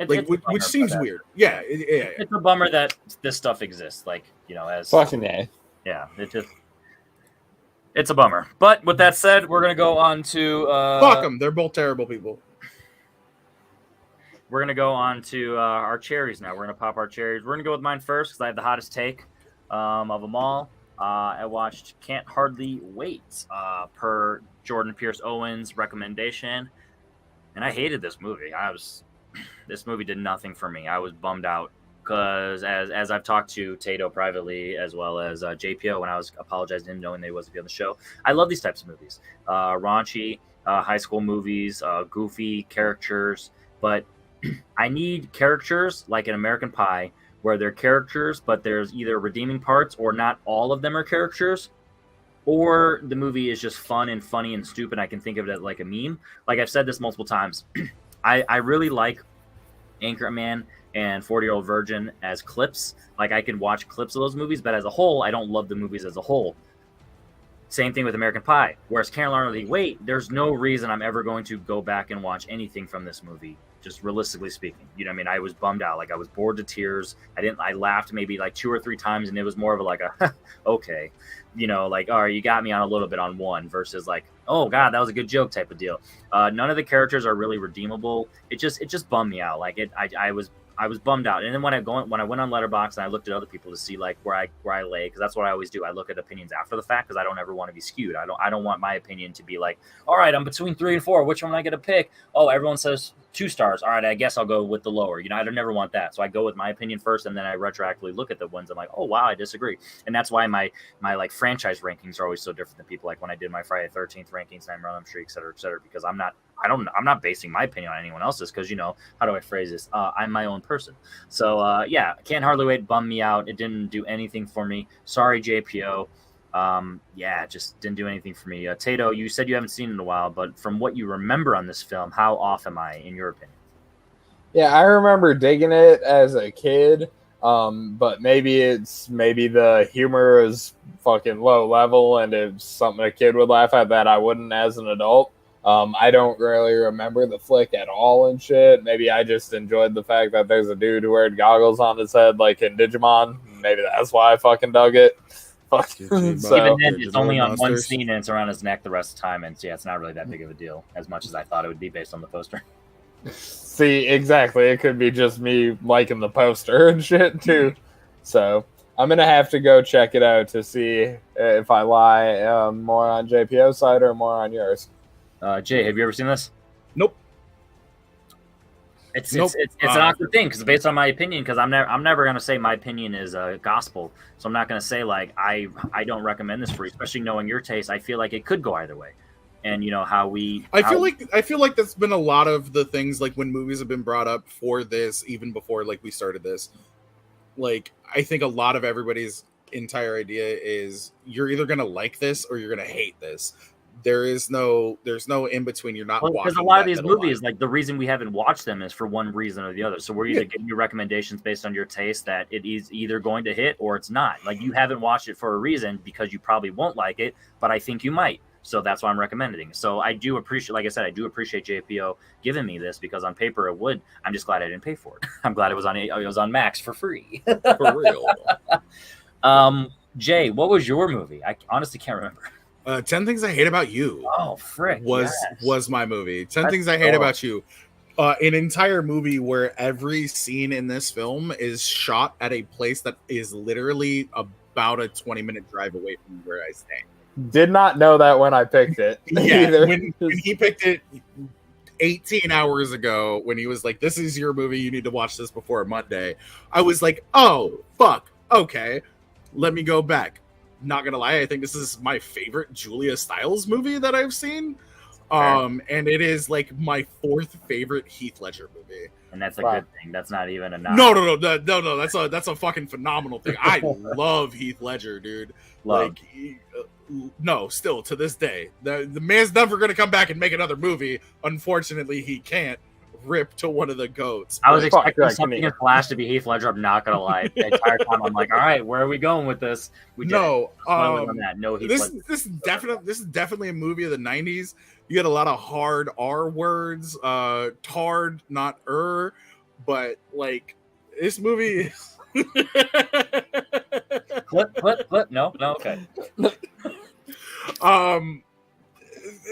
Which seems weird. Yeah, it's a bummer that this stuff exists. Like, you know, as fucking yeah. Yeah, it's a bummer. But with that said, we're gonna go on to fuck them. They're both terrible people. We're gonna go on to our cherries now. We're gonna pop our cherries. We're gonna go with mine first because I have the hottest take of them all. I watched Can't Hardly Wait per Jordan Pierce Owens' recommendation, and I hated this movie. This movie did nothing for me. I was bummed out because as I've talked to Tato privately, as well as JPO when I was apologizing to him knowing that he wasn't on the show, I love these types of movies. Raunchy high school movies, goofy characters, but I need characters like in American Pie where they're characters, but there's either redeeming parts or not all of them are characters, or the movie is just fun and funny and stupid. I can think of it like a meme. Like I've said this multiple times. I really like Anchorman and 40-Year-Old Virgin as clips. Like I can watch clips of those movies, but as a whole, I don't love the movies as a whole. Same thing with American Pie. Whereas Can't Hardly Wait, there's no reason I'm ever going to go back and watch anything from this movie. Just realistically speaking, you know what I mean? I was bummed out. Like I was bored to tears. I laughed maybe like 2 or 3 times, and it was more of like a, okay, you know, like, all right, you got me on a little bit on one versus like, oh God, that was a good joke type of deal. None of the characters are really redeemable. It just bummed me out. Like I was bummed out. And then when I went on Letterboxd and I looked at other people to see like where I lay, because that's what I always do. I look at opinions after the fact because I don't ever want to be skewed. I don't want my opinion to be like, all right, I'm between 3 and 4. Which one am I going to pick? Oh, everyone says 2 stars. All right, I guess I'll go with the lower. You know, I don't never want that. So I go with my opinion first, and then I retroactively look at the ones I'm like, oh wow, I disagree. And that's why my like franchise rankings are always so different than people. Like when I did my Friday 13th rankings, Nightmare on Elm Street, et cetera, because I'm not basing my opinion on anyone else's, because, you know, how do I phrase this? I'm my own person. So, yeah, Can't Hardly Wait bummed me out. It didn't do anything for me. Sorry, JPO. Yeah, it just didn't do anything for me. Tato, you said you haven't seen it in a while, but from what you remember on this film, how off am I, in your opinion? Yeah, I remember digging it as a kid, but maybe the humor is fucking low level, and it's something a kid would laugh at that I wouldn't as an adult. I don't really remember the flick at all and shit. Maybe I just enjoyed the fact that there's a dude who wears goggles on his head like in Digimon. Maybe that's why I fucking dug it. So, even then, it's only on one scene and it's around his neck the rest of the time, and yeah, it's not really that big of a deal as much as I thought it would be based on the poster. See, exactly. It could be just me liking the poster and shit too. So I'm gonna have to go check it out to see if I lie more on JPO's side or more on yours. Jay, have you ever seen this? Nope. It's an awkward thing because based on my opinion, because I'm never gonna say my opinion is gospel, so I'm not gonna say like I don't recommend this for you, especially knowing your taste. I feel like it could go either way, and you know how we. I feel like that's been a lot of the things, like when movies have been brought up for this, even before like we started this. Like I think a lot of everybody's entire idea is you're either gonna like this or you're gonna hate this. There's no in between. You're not watching. Because a lot of these movies, like the reason we haven't watched them is for one reason or the other. So we're either giving you recommendations based on your taste that it is either going to hit or it's not. Like you haven't watched it for a reason because you probably won't like it, but I think you might. So that's why I'm recommending. So I do appreciate, like I said, I do appreciate JPO giving me this because on paper it would. I'm just glad I didn't pay for it. I'm glad it was on Max for free. For real. Jay, what was your movie? I honestly can't remember. 10 Things I Hate About You Oh, frick. was my movie. 10 That's Things I Hate dope. About You. An entire movie where every scene in this film is shot at a place that is literally about a 20-minute drive away from where I stay. Did not know that when I picked it. Yeah, either. when he picked it 18 hours ago, when he was like, "This is your movie, you need to watch this before Monday," I was like, "Oh, fuck, okay, let me go back." Not gonna lie, I think this is my favorite Julia Stiles movie that I've seen. And it is like my 4th favorite Heath Ledger movie. And that's a Wow. good thing. That's not even a knock. No. That's a fucking phenomenal thing. I love Heath Ledger, dude. Love. No, still to this day, the man's never gonna come back and make another movie. Unfortunately, he can't. Rip to one of the goats. I was Fuck, expecting right, something come in Flash to be Heath Ledger. I'm not gonna lie. The entire time I'm like, all right, where are we going with this? We did No, on that. No Heath this Ledger. this is definitely a movie of the 90s. You get a lot of hard R words, tard, not but like this movie. Clip. No, okay.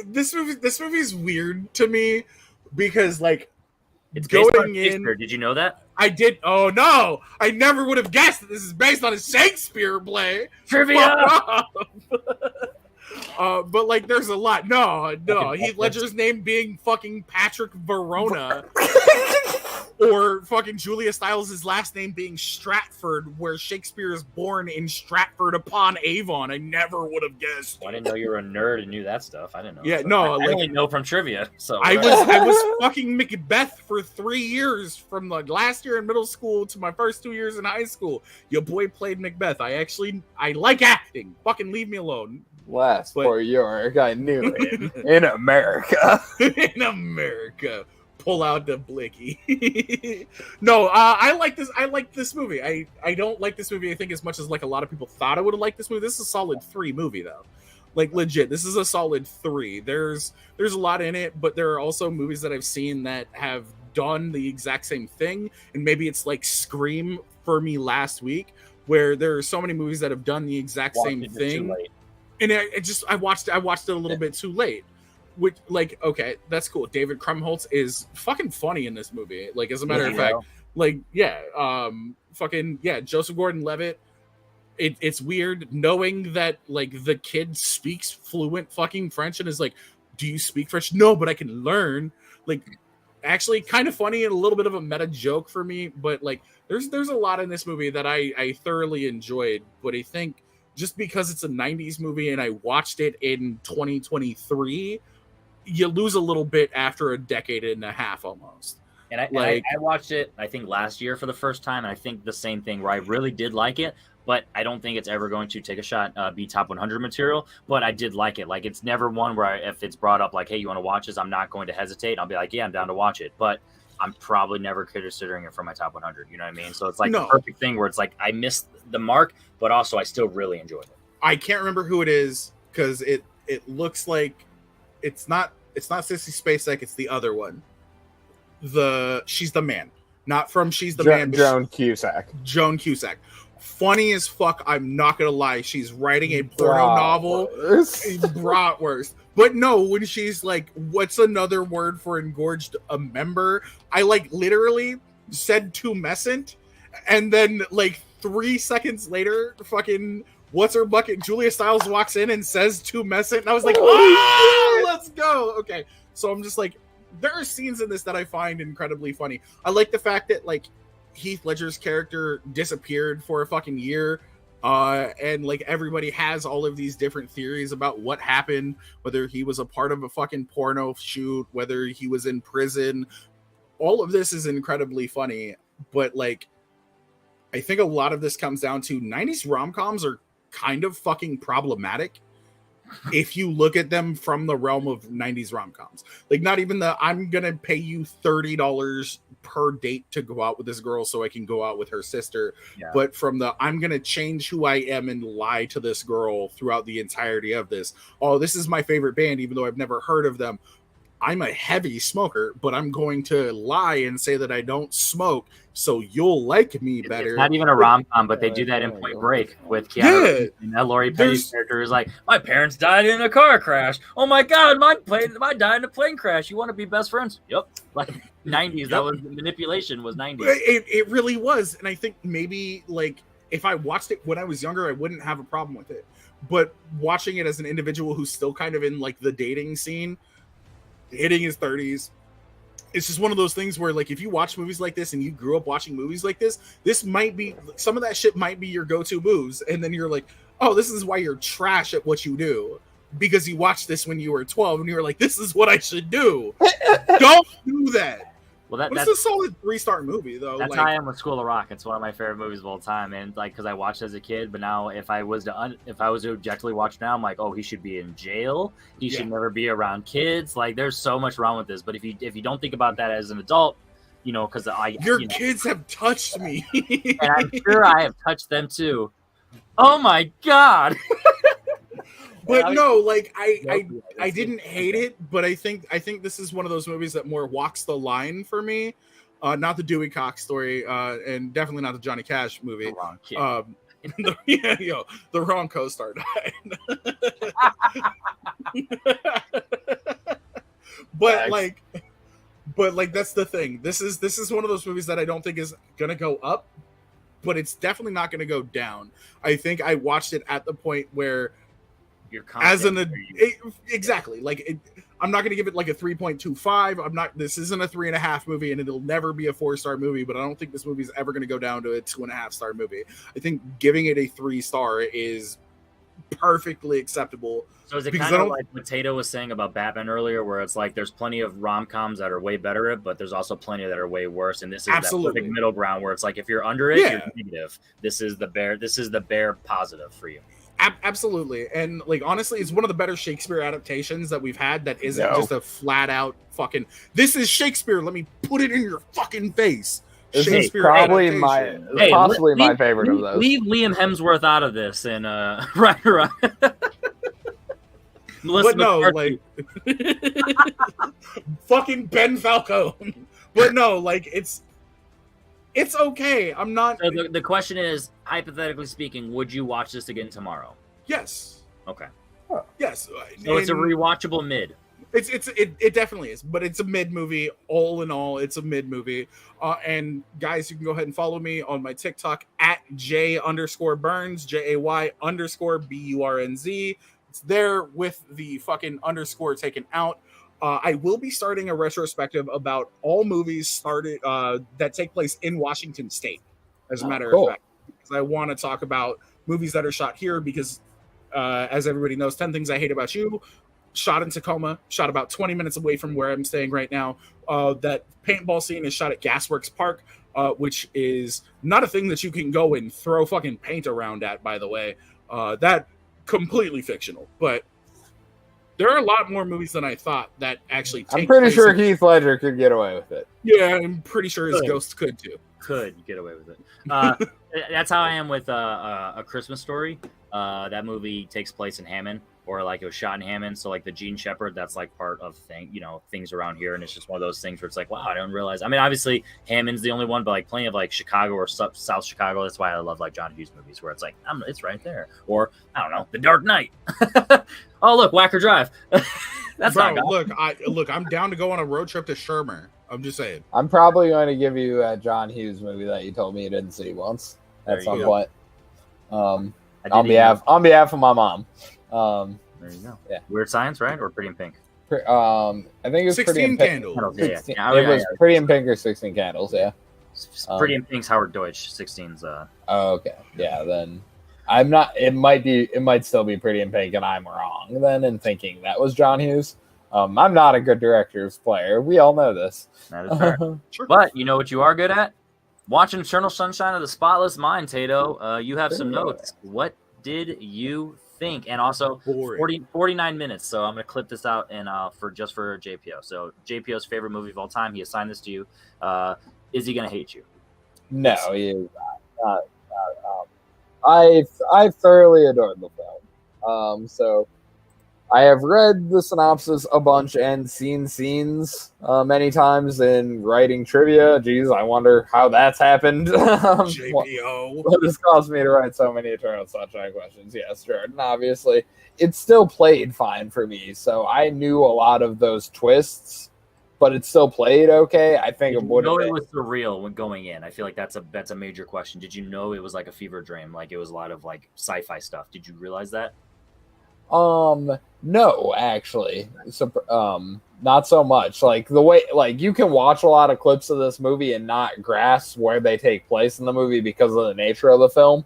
This movie is weird to me because like It's based on going Shakespeare. in. Did you know that? I did. Oh no! I never would have guessed that this is based on a Shakespeare play. Trivia. But like, there's a lot. No. Heath Ledger's name being fucking Patrick Verona, or fucking Julia Stiles' last name being Stratford, where Shakespeare is born in Stratford upon Avon. I never would have guessed. Well, I didn't know you were a nerd and knew that stuff. I didn't know. Yeah, that. no, I like- only know from trivia. So I was fucking Macbeth for 3 years, from the last year in middle school to my first 2 years in high school. Your boy played Macbeth. I like acting. Fucking leave me alone. Last But- for York, I knew it. In America. In America, pull out the blicky. No, I like this movie. I don't like this movie, I think, as much as like a lot of people thought I would have liked this movie. This is a solid 3 movie though. Like legit, this is a solid 3. There's a lot in it, but there are also movies that I've seen that have done the exact same thing, and maybe it's like Scream for me last week, where there are so many movies that have done the exact same Watched it just too thing. late. And I watched it a little bit too late. Which, like, okay, that's cool. David Krumholtz is fucking funny in this movie. Like, as a matter of fact, like, yeah, Joseph Gordon-Levitt. It's weird knowing that like the kid speaks fluent fucking French and is like, "Do you speak French?" No, but I can learn. Like, actually, kind of funny and a little bit of a meta joke for me. But like, there's a lot in this movie that I thoroughly enjoyed. But I think just because it's a 90s movie and I watched it in 2023, you lose a little bit after a decade and a half almost. And I watched it, I think, last year for the first time, and I think the same thing, where I really did like it, but I don't think it's ever going to take a shot, be top 100 material, but I did like it. Like, it's never one where if it's brought up, like, hey, you want to watch this? I'm not going to hesitate. I'll be like, yeah, I'm down to watch it, but I'm probably never considering it for my top 100, you know what I mean? So it's like the perfect thing where it's like, I missed the mark, but also I still really enjoyed it. I can't remember who it is, because it looks like it's not Sissy Spacek, it's the other one. She's the man, not from She's the Man. Joan Cusack. Joan Cusack, funny as fuck. I'm not gonna lie. She's writing a porno novel. Bratwurst. But no, when she's like, "What's another word for engorged a member?" I like literally said tumescent, and then like 3 seconds later, fucking what's her bucket? Julia Stiles walks in and says tumescent, and I was like, "Oh, let's go!" Okay, so I'm just like, there are scenes in this that I find incredibly funny. I like the fact that like Heath Ledger's character disappeared for a fucking year, and like everybody has all of these different theories about what happened, whether he was a part of a fucking porno shoot, whether he was in prison. All of this is incredibly funny, but like I think a lot of this comes down to 90s rom-coms are kind of fucking problematic if you look at them from the realm of 90s rom-coms. Like, not even the I'm gonna pay you $30 per date to go out with this girl so I can go out with her sister, but from the I'm gonna change who I am and lie to this girl throughout the entirety of this. Oh, this is my favorite band, even though I've never heard of them. I'm a heavy smoker, but I'm going to lie and say that I don't smoke, so you'll like me better. It's not even a rom-com, but they do that in Point Break with Keanu Reeves. And Laurie Penny's character is like, my parents died in a car crash. Oh my God, mine died in a plane crash. You want to be best friends? Yep. Like 90s, that was manipulation was 90s. It really was. And I think maybe like if I watched it when I was younger, I wouldn't have a problem with it. But watching it as an individual who's still kind of in like the dating scene, hitting his 30s, it's just one of those things where like if you watch movies like this and you grew up watching movies like this might be some of that shit might be your go-to moves, and then you're like, oh, this is why you're trash at what you do, because you watched this when you were 12 and you were like, this is what I should do. Don't do that. Well, that's a solid 3-star movie, though. That's how I am with School of Rock. It's one of my favorite movies of all time, and like because I watched it as a kid. But now, if I was to objectively watch now, I'm like, oh, he should be in jail. He should never be around kids. Like, there's so much wrong with this. But if you don't think about that as an adult, you know, because kids have touched me, and I'm sure I have touched them too. Oh my God. But no, like I didn't hate it, but I think this is one of those movies that more walks the line for me. Not the Dewey Cox story, and definitely not the Johnny Cash movie. The wrong kid. The wrong co-star died. But like that's the thing. This is one of those movies that I don't think is gonna go up, but it's definitely not gonna go down. I think I watched it at the point where exactly like I'm not going to give it like a 3.25. This isn't a 3.5 movie, and it'll never be a 4-star movie, but I don't think this movie is ever going to go down to a 2.5-star movie. I think giving it a 3-star is perfectly acceptable. So is it kind of like what Tato was saying about Batman earlier, where it's like there's plenty of rom-coms that are way better, but there's also plenty that are way worse, and this is that perfect middle ground where it's like if you're under it, you're negative. This is the bare positive for you. Absolutely. And like honestly, it's one of the better Shakespeare adaptations that we've had that isn't just a flat out fucking this is Shakespeare, let me put it in your fucking face. This is probably possibly my favorite of those. Leave Liam Hemsworth out of this and right. But no, like fucking Ben Falcone. But no, like it's okay. I'm not. So the question is, hypothetically speaking, would you watch this again tomorrow? Yes. Okay. Oh. Yes. So it's a rewatchable mid. It definitely is, but it's a mid movie. All in all, it's a mid movie. And guys, you can go ahead and follow me on my TikTok at J_Burns, JAY_BURNZ. It's there with the fucking underscore taken out. I will be starting a retrospective about all movies that take place in Washington State, as a matter of fact. Because I want to talk about movies that are shot here because, as everybody knows, 10 Things I Hate About You, shot in Tacoma, shot about 20 minutes away from where I'm staying right now. That paintball scene is shot at Gasworks Park, which is not a thing that you can go and throw fucking paint around at, by the way. That completely fictional, but there are a lot more movies than I thought that actually take I'm pretty sure Heath Ledger could get away with it. Yeah, I'm pretty sure his ghost could too. Could get away with it. That's how I am with A Christmas Story. That movie takes place in Hammond, or like it was shot in Hammond. So like the Gene Shepherd, that's like part of things around here, and it's just one of those things where it's like, wow, I didn't realize. I mean, obviously Hammond's the only one, but like plenty of like Chicago or South Chicago. That's why I love like John Hughes movies, where it's like it's right there. Or I don't know, The Dark Knight. Oh look, Wacker Drive. That's Bro, not look, I'm down to go on a road trip to Shermer. I'm just saying. I'm probably going to give you a John Hughes movie that you told me you didn't see once at some point. On behalf of my mom. There you go. Yeah. Weird Science, right? Or Pretty in Pink? I think it was 16 Candles. Yeah. It was Pretty in Pink or 16 Candles, yeah. Pretty in Pink's Howard Deutsch. 16's Oh, okay. Yeah, then I'm not. It might still be Pretty in Pink, and I'm wrong then in thinking that was John Hughes. I'm not a good director's player. We all know this. That is fair. Sure. But you know what you are good at? Watching Eternal Sunshine of the Spotless Mind, Tato. You have some notes. What did you think? And also 49 minutes. So I'm going to clip this out and for JPO. So JPO's favorite movie of all time. He assigned this to you. Is he going to hate you? No, he is not. I thoroughly adored the film. So I have read the synopsis a bunch and seen scenes many times in writing trivia. Geez, I wonder how that's happened. JPO. What has caused me to write so many Eternal Sunshine questions? Yes, Jordan, obviously. It still played fine for me, so I knew a lot of those twists, but it still played okay. I think it would have know been. it was surreal when going in. I feel like that's a major question. Did you know it was like a fever dream? Like it was a lot of like sci-fi stuff. Did you realize that? No, actually. Not so much. Like the way, like you can watch a lot of clips of this movie and not grasp where they take place in the movie because of the nature of the film.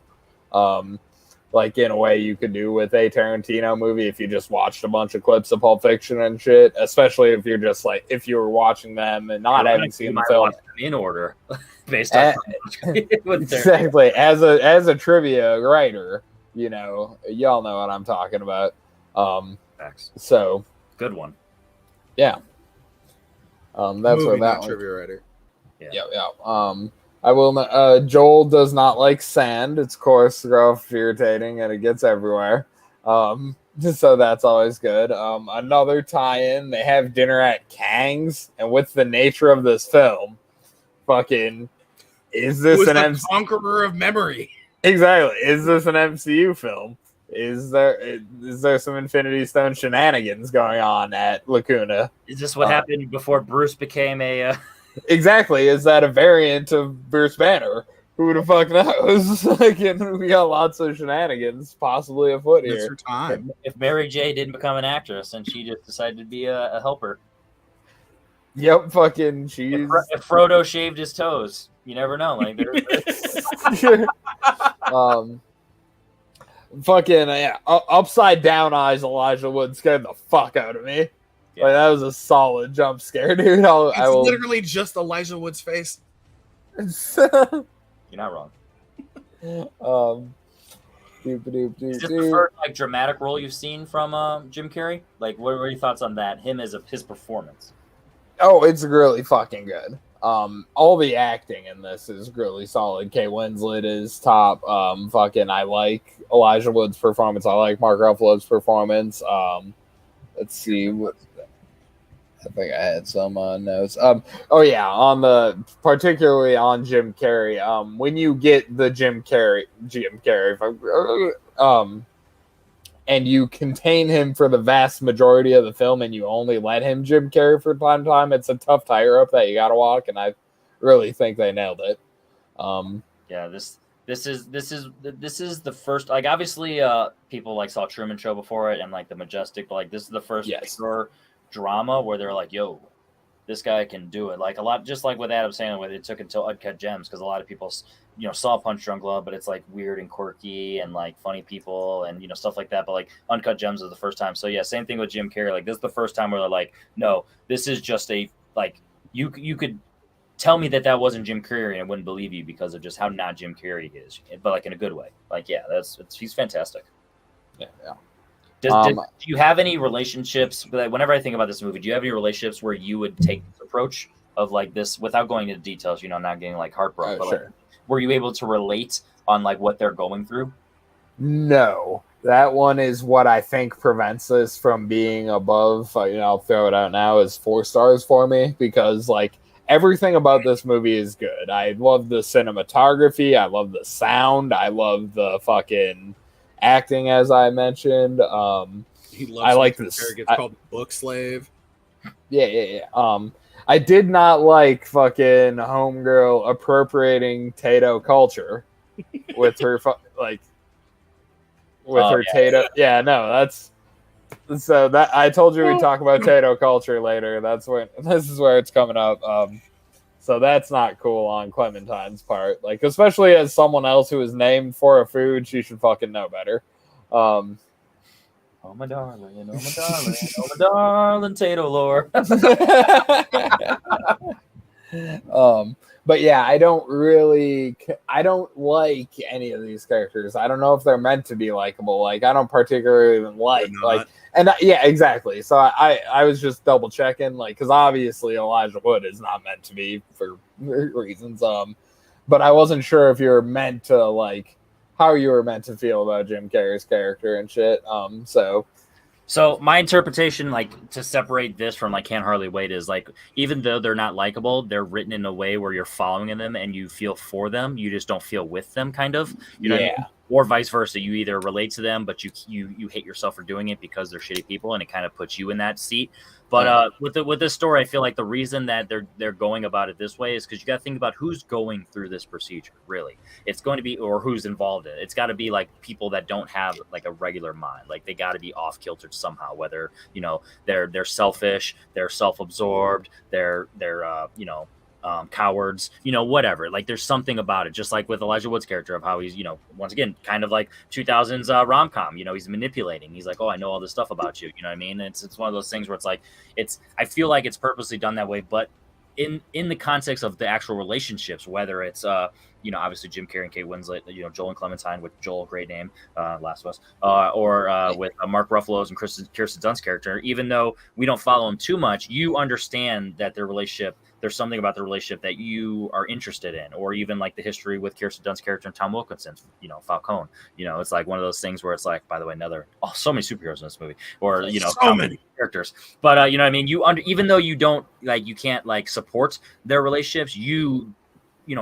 Like in a way you could do with a Tarantino movie if you just watched a bunch of clips of Pulp Fiction and shit, especially if you're just like, if you were watching them and not having seen the film in order based on exactly. As a trivia writer, you know, y'all know what I'm talking about. Facts. So good one. Yeah. That's Movie, where that not trivia writer. Yeah. I will not, Joel does not like sand. It's coarse, rough, irritating, and it gets everywhere. So that's always good. Another tie-in, they have dinner at Kang's, and with the nature of this film, fucking is this an conqueror of memory? Exactly. Is this an MCU film? Is there some Infinity Stone shenanigans going on at Lacuna? Is this what happened before Bruce became a? Exactly. Is that a variant of Bruce Banner? Who the fuck knows? Like, we got lots of shenanigans possibly afoot here. It's her time. If Mary J didn't become an actress and she just decided to be a helper. Yep, fucking she's. If Frodo shaved his toes, you never know. Like, fucking upside down eyes. Elijah Wood scared the fuck out of me. Yeah. Like, that was a solid jump scare, dude. It's literally just Elijah Wood's face. You're not wrong. Is this the first like dramatic role you've seen from Jim Carrey? Like, what are your thoughts on that? His performance. Oh, it's really fucking good. All the acting in this is really solid. Kate Winslet is top. I like Elijah Wood's performance. I like Mark Ruffalo's performance. Let's see what. I think I had some notes. Particularly on Jim Carrey. When you get the Jim Carrey, and you contain him for the vast majority of the film, and you only let him Jim Carrey for time to time, it's a tough tightrope that you got to walk, and I really think they nailed it. Yeah, this is the first. Like, obviously, people like saw Truman Show before it, and like The Majestic, but like this is the first pure drama where they're like, yo, this guy can do it. Like a lot, just like with Adam Sandler, where it took until Uncut Gems, because a lot of people, saw Punch Drunk Love, but it's like weird and quirky and like funny people and stuff like that. But like Uncut Gems was the first time. So yeah, same thing with Jim Carrey. Like this is the first time where they're like, no, this is just a like you could tell me that wasn't Jim Carrey and I wouldn't believe you because of just how not Jim Carrey he is, but like in a good way. Like yeah, he's fantastic. Yeah. Do you have any relationships? Whenever I think about this movie, do you have any relationships where you would take this approach of like this without going into details? Not getting like heartbroken. But sure. Like, were you able to relate on like what they're going through? No, that one is what I think prevents this from being above. I'll throw it out now as 4 stars for me because like everything about this movie is good. I love the cinematography. I love the sound. I love the fucking acting, as I mentioned. He loves I like this. It's called Book Slave. Yeah. I did not like fucking homegirl appropriating Tato culture with her Tato. Yeah, no, that's so that I told you we'd talk about Tato culture later. This is where it's coming up. So that's not cool on Clementine's part. Like, especially as someone else who is named for a food, she should fucking know better. Oh my darling, darling Tato lore. But yeah, I don't like any of these characters. I don't know if they're meant to be likable. Like, I don't particularly like, yeah, exactly. So I was just double checking, like, because obviously Elijah Wood is not meant to be for reasons. But I wasn't sure if you were meant to like how you were meant to feel about Jim Carrey's character and shit. So So my interpretation, like to separate this from like Can't Hardly Wait, is like even though they're not likable, they're written in a way where you're following them and you feel for them. You just don't feel with them, kind of. You know what I mean? Or vice versa. You either relate to them, but you hate yourself for doing it because they're shitty people, and it kind of puts you in that seat. But with this story, I feel like the reason that they're going about it this way is because you got to think about who's going through this procedure. Really, it's going to be, or who's involved in it. It's got to be like people that don't have like a regular mind. Like they got to be off kiltered somehow. Whether they're selfish, they're self-absorbed, they're cowards, whatever. Like there's something about it, just like with Elijah Wood's character of how he's, once again, kind of like 2000s rom-com, he's manipulating. He's like, oh, I know all this stuff about you. You know what I mean? And it's one of those things where it's like, I feel like it's purposely done that way, but in the context of the actual relationships, whether it's, obviously Jim Carrey and Kate Winslet, Joel and Clementine with Joel, great name, Last of Us, or with Mark Ruffalo's and Kirsten Dunst's character, even though we don't follow them too much, you understand that their relationship, there's something about the relationship that you are interested in, or even like the history with Kirsten Dunst's character and Tom Wilkinson, Falcone. It's like one of those things where it's like, by the way, so many superheroes in this movie, or so many characters. But you know what I mean? Even though you don't like, you can't like support their relationships,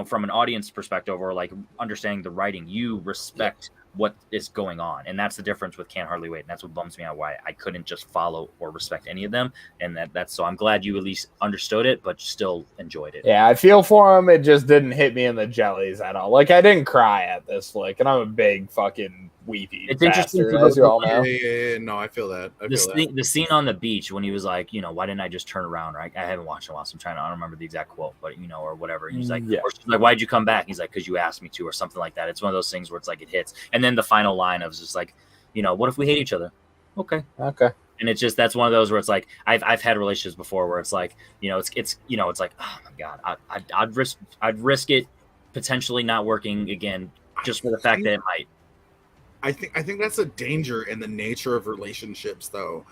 from an audience perspective, or like understanding the writing, you respect what is going on. And that's the difference with Can't Hardly Wait. And that's what bums me out, why I couldn't just follow or respect any of them. And that's so I'm glad you at least understood it, but still enjoyed it. Yeah, I feel for him. It just didn't hit me in the jellies at all. Like I didn't cry at this flick, and I'm a big fucking weepy. It's interesting, as you all know. Yeah, no, I feel that. The scene on the beach when he was like, why didn't I just turn around? Right? I haven't watched it in a while, so I don't remember the exact quote, but or whatever. And he's like, or she's like, why'd you come back? He's like, because you asked me to, or something like that. It's one of those things where it's like it hits, and then the final line of just like, what if we hate each other? Okay. And it's just, that's one of those where it's like I've had relationships before where it's like, it's like, oh my god, I'd risk it potentially not working again just for the fact that it might. I think that's a danger in the nature of relationships, though,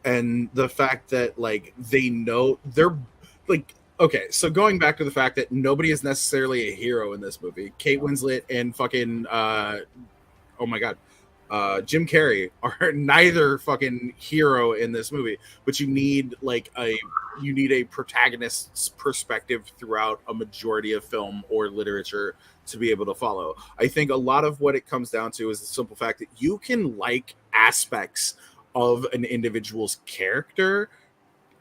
and the fact that like they know they're like, okay, so going back to the fact that nobody is necessarily a hero in this movie. Kate Winslet and fucking oh my god, Jim Carrey are neither fucking hero in this movie, but you need a protagonist's perspective throughout a majority of film or literature to be able to follow. I think a lot of what it comes down to is the simple fact that you can like aspects of an individual's character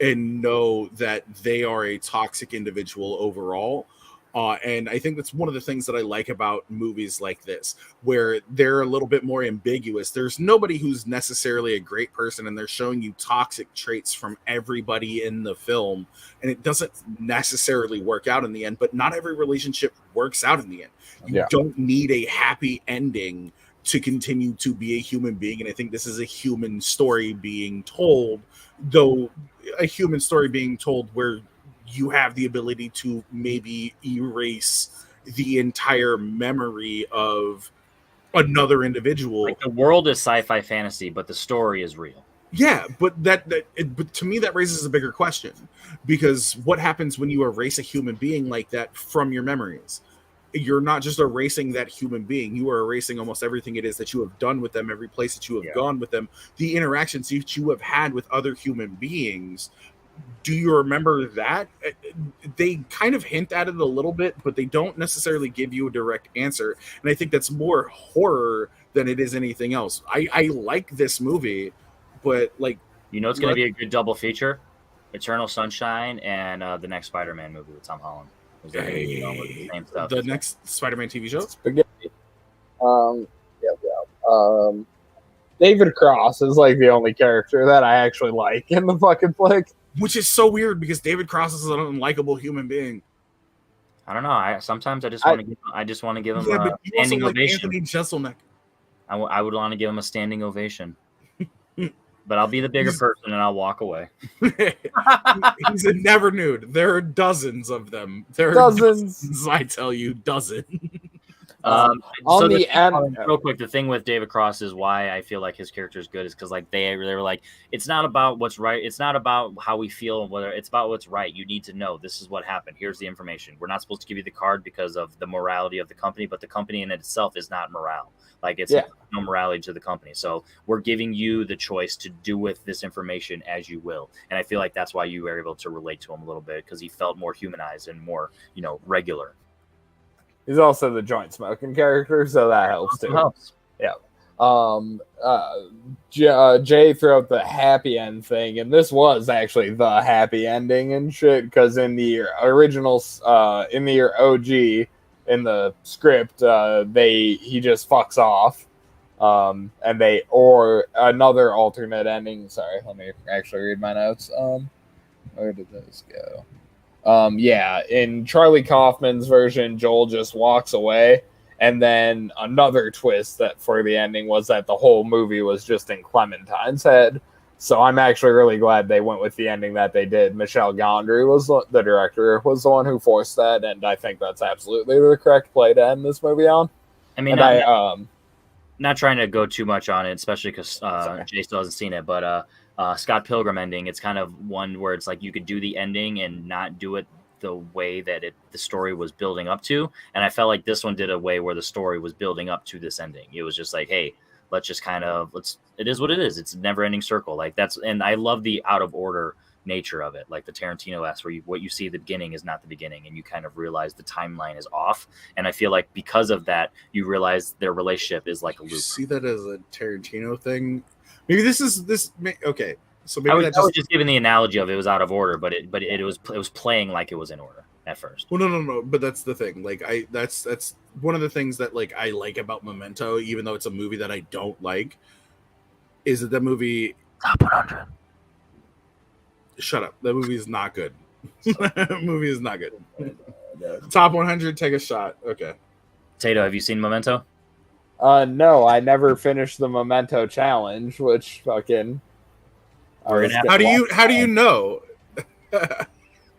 and know that they are a toxic individual overall. And I think that's one of the things that I like about movies like this, where they're a little bit more ambiguous. There's nobody who's necessarily a great person, and they're showing you toxic traits from everybody in the film, and it doesn't necessarily work out in the end, but not every relationship works out in the end. You don't need a happy ending to continue to be a human being, and I think this is a human story being told, though a human story being told where you have the ability to maybe erase the entire memory of another individual. Like the world is sci-fi fantasy, but the story is real. Yeah, but but to me that raises a bigger question, because what happens when you erase a human being like that from your memories? You're not just erasing that human being, you are erasing almost everything it is that you have done with them, every place that you have gone with them, the interactions that you have had with other human beings. Do you remember that? They kind of hint at it a little bit, but they don't necessarily give you a direct answer. And I think that's more horror than it is anything else. I like this movie, but like, it's going to be a good double feature: Eternal Sunshine and the next Spider-Man movie with Tom Holland. The next Spider-Man TV show. David Cross is like the only character that I actually like in the fucking flick. Which is so weird because David Cross is an unlikable human being. I don't know. Sometimes I just want to give him a standing ovation. Anthony Jeselnik. I would want to give him a standing ovation. But I'll be the bigger person and I'll walk away. He's a never nude. There are dozens of them. There are dozens. I tell you, dozens. On so the end, real quick, the thing with David Cross is why I feel like his character is good is because like they were like, it's not about what's right, it's not about how we feel, whether it's about what's right. You need to know this is what happened. Here's the information. We're not supposed to give you the card because of the morality of the company, but the company in itself is not morale. Like it's no morality to the company. So we're giving you the choice to do with this information as you will. And I feel like that's why you were able to relate to him a little bit because he felt more humanized and more, regular. He's also the joint smoking character, so that helps too. Helps. Yeah. Jay threw out the happy end thing, and this was actually the happy ending and shit, because in the original, in the OG, in the script, he just fucks off. And or another alternate ending. Sorry, let me actually read my notes. Where did this go? In Charlie Kaufman's version, Joel just walks away, and then another twist that for the ending was that the whole movie was just in Clementine's head. So I'm actually really glad they went with the ending that they did. Michel Gondry was the director, was the one who forced that, and I think that's absolutely the correct play to end this movie on. I mean, not trying to go too much on it, especially because Jay still hasn't seen it, but Scott Pilgrim ending, it's kind of one where it's like you could do the ending and not do it the way that the story was building up to. And I felt like this one did a way where the story was building up to this ending. It was just like, hey, let's just it is what it is. It's a never ending circle. Like and I love the out of order nature of it. Like the Tarantino ass where what you see at the beginning is not the beginning, and you kind of realize the timeline is off. And I feel like because of that, you realize their relationship is like a loop. You see that as a Tarantino thing? Maybe okay. So maybe I was just giving the analogy of it was out of order, but it was playing like it was in order at first. Well, no. But that's the thing. Like that's one of the things that like I like about Memento, even though it's a movie that I don't like, is that the movie Top 100. Shut up. That movie is not good. That movie is not good. Top 100. Take a shot. Okay. Tato, have you seen Memento? No, I never finished the Memento challenge, which fucking. How do you know?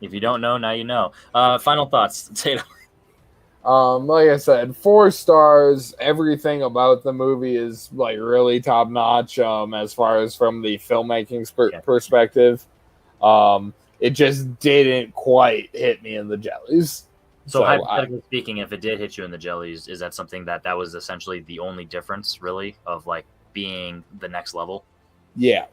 If you don't know, now you know. Final thoughts, Tato. Like I said, 4 stars. Everything about the movie is like really top notch. As far as from the filmmaking perspective, it just didn't quite hit me in the jellies. So hypothetically speaking, if it did hit you in the jellies, is that something that was essentially the only difference, really, of like being the next level? Yeah.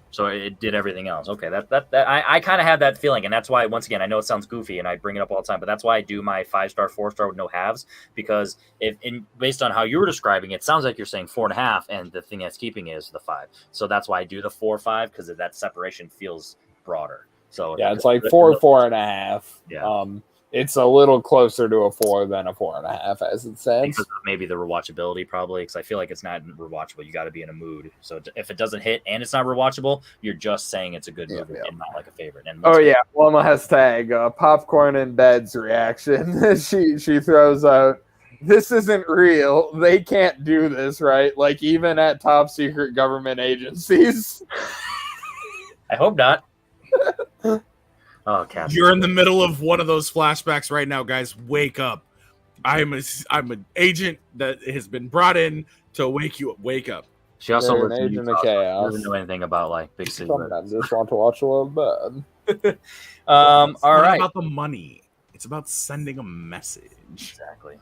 So it did everything else. Okay, that I kind of had that feeling, and that's why, once again, I know it sounds goofy, and I bring it up all the time, but that's why I do my 5-star, 4-star with no halves, because based on how you were describing it, it sounds like you're saying 4.5, and the thing that's keeping it is the 5. So that's why I do the 4-5, because that separation feels broader. So yeah, it's like 4.5. Yeah. It's a little closer to a 4 than a 4.5 as it stands. Because of maybe the rewatchability, probably, because I feel like it's not rewatchable. You got to be in a mood. So if it doesn't hit and it's not rewatchable, you're just saying it's a good movie and not like a favorite. And one hashtag popcorn in bed's reaction. she throws out, "This isn't real. They can't do this, right? Like even at top secret government agencies." I hope not. Oh, Captain. You're in the middle of one of those flashbacks right now, guys. Wake up. I'm an agent that has been brought in to wake you up. Wake up. She also an agent of chaos. Doesn't know anything about like big city. Sometimes just want to watch a little bit. All right. It's about the money. It's about sending a message. Exactly.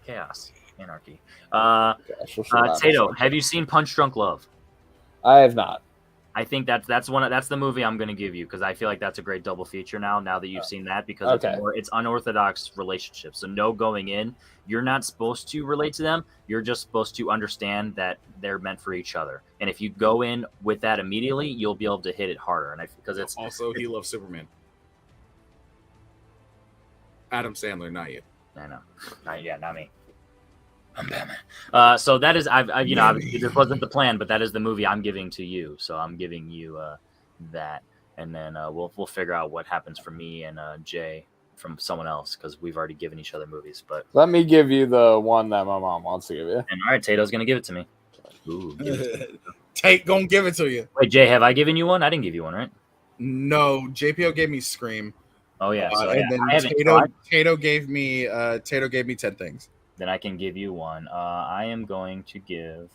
Chaos, anarchy. Tato, have you seen Punch Drunk Love? I have not. I think that's the movie I'm going to give you, because I feel like that's a great double feature now that you've seen that, because it's unorthodox relationships. So no going in, you're not supposed to relate to them. You're just supposed to understand that they're meant for each other. And if you go in with that immediately, you'll be able to hit it harder. And because it's also he loves Superman. Adam Sandler, not you. I know, not me. I'm Batman. So that is, obviously this wasn't the plan, but that is the movie I'm giving to you. So I'm giving you that, and then we'll figure out what happens for me and Jay from someone else, because we've already given each other movies. But let me give you the one that my mom wants to give you. And all right, Tato's gonna give it to me. Ooh, Tate gonna give it to you. Wait, Jay, have I given you one? I didn't give you one, right? No, JPO gave me Scream. Oh yeah, and then Tato gave me 10 things. then I can give you one. I am going to give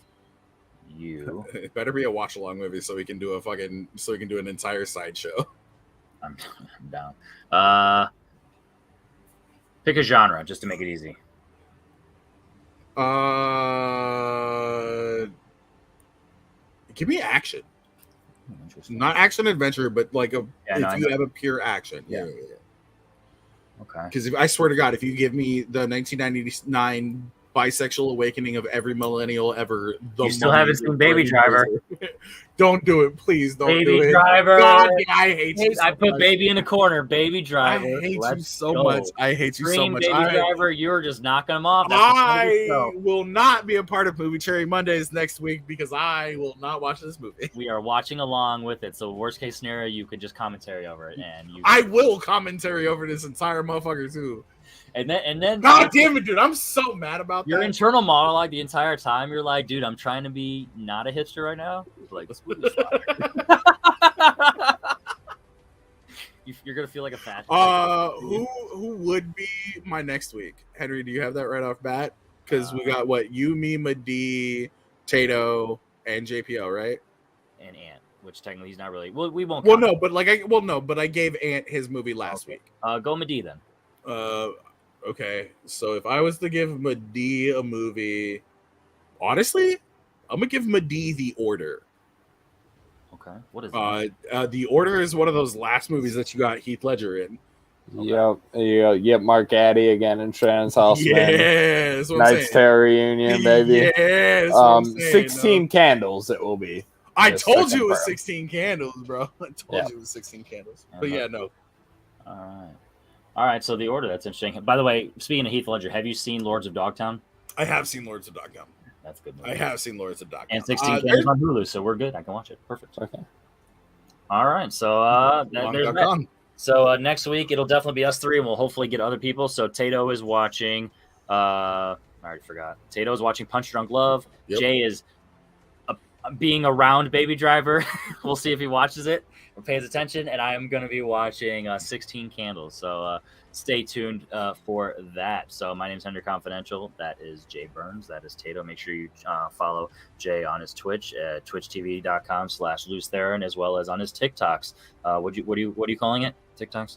you. It better be a watch along movie so we can do an entire sideshow. I'm down. Pick a genre just to make it easy. Give me action. Interesting. Not action adventure, but like I you know. have a pure action. Yeah. Okay. Because I swear to God, if you give me the 1999 bisexual awakening of every millennial ever, You still haven't seen Baby Driver. Don't do it, please. Don't do Baby it. Driver. God, I hate you. So I put much. Baby in the corner. Baby I Driver. hate you Let's so go. much. I hate you so Dream much. Baby Driver. You're just knocking them off. That's I will not be a part of Movie Cherry Mondays next week because I will not watch this movie. We are watching along with it. So worst case scenario, you could just commentary over it, and you. I will commentary over this entire motherfucker too. And then. God damn it, dude! I'm so mad about Your that. internal monologue the entire time, you're like, dude, I'm trying to be not a hipster right now. Like, this movie's fire. You're gonna feel like a fascist. Who would be my next week? Henry, do you have that right off bat? Because we got you, me, Madi, Tato, and JPL, right? And Ant, which technically he's not really. Well, we won't. Well, count. no, but I gave Ant his movie last week. Go Madi then. Okay, so if I was to give Madi a movie, honestly, I'm gonna give Madi The Order. Okay, what is that? The Order is one of those last movies that you got Heath Ledger in. Yep. You get Mark Addy again in Shannon's house. Yeah, that's what I'm Knights saying. Terror reunion, baby. Yeah, that's what I'm saying, 16 candles it will be. I Just told to you it was confirm. 16 candles, bro. I told you it was 16 candles. But yeah, no. All right. So The Order, that's interesting. By the way, speaking of Heath Ledger, have you seen Lords of Dogtown? I have seen Lords of Dogtown. That's a good movie. I have seen Lords of Dogtown. And 16 Candles on Hulu, so we're good. I can watch it. Perfect. Okay. All right. So there's that. So next week it'll definitely be us three, and we'll hopefully get other people. So Tato is watching. I already forgot. Tato is watching Punch Drunk Love. Yep. Jay is being around Baby Driver. We'll see if he watches it or pays attention. And I am going to be watching 16 Candles. So stay tuned for that. So my name is Henry Confidential. That is Jay Burns. That is Tato. Make sure you follow Jay on his Twitch at twitchtv.com/LooseTheron, as well as on his TikToks. What are you calling it? TikToks?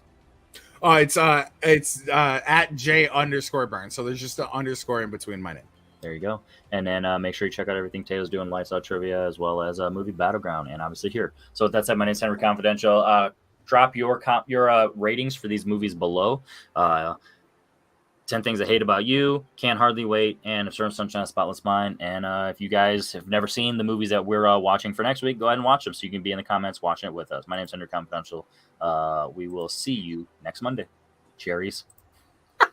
Oh, it's at J_Burns. So there's just an underscore in between my name. There you go. And then make sure you check out everything Tato's doing, Lights Out Trivia, as well as Movie Battleground, and obviously here. So with that said, my name is Henry Confidential. Drop your ratings for these movies below. 10 Things I Hate About You, Can't Hardly Wait, and Eternal Sunshine of the Spotless Mind. And if you guys have never seen the movies that we're watching for next week, go ahead and watch them so you can be in the comments watching it with us. My name is Henry Confidential. We will see you next Monday. Cherries.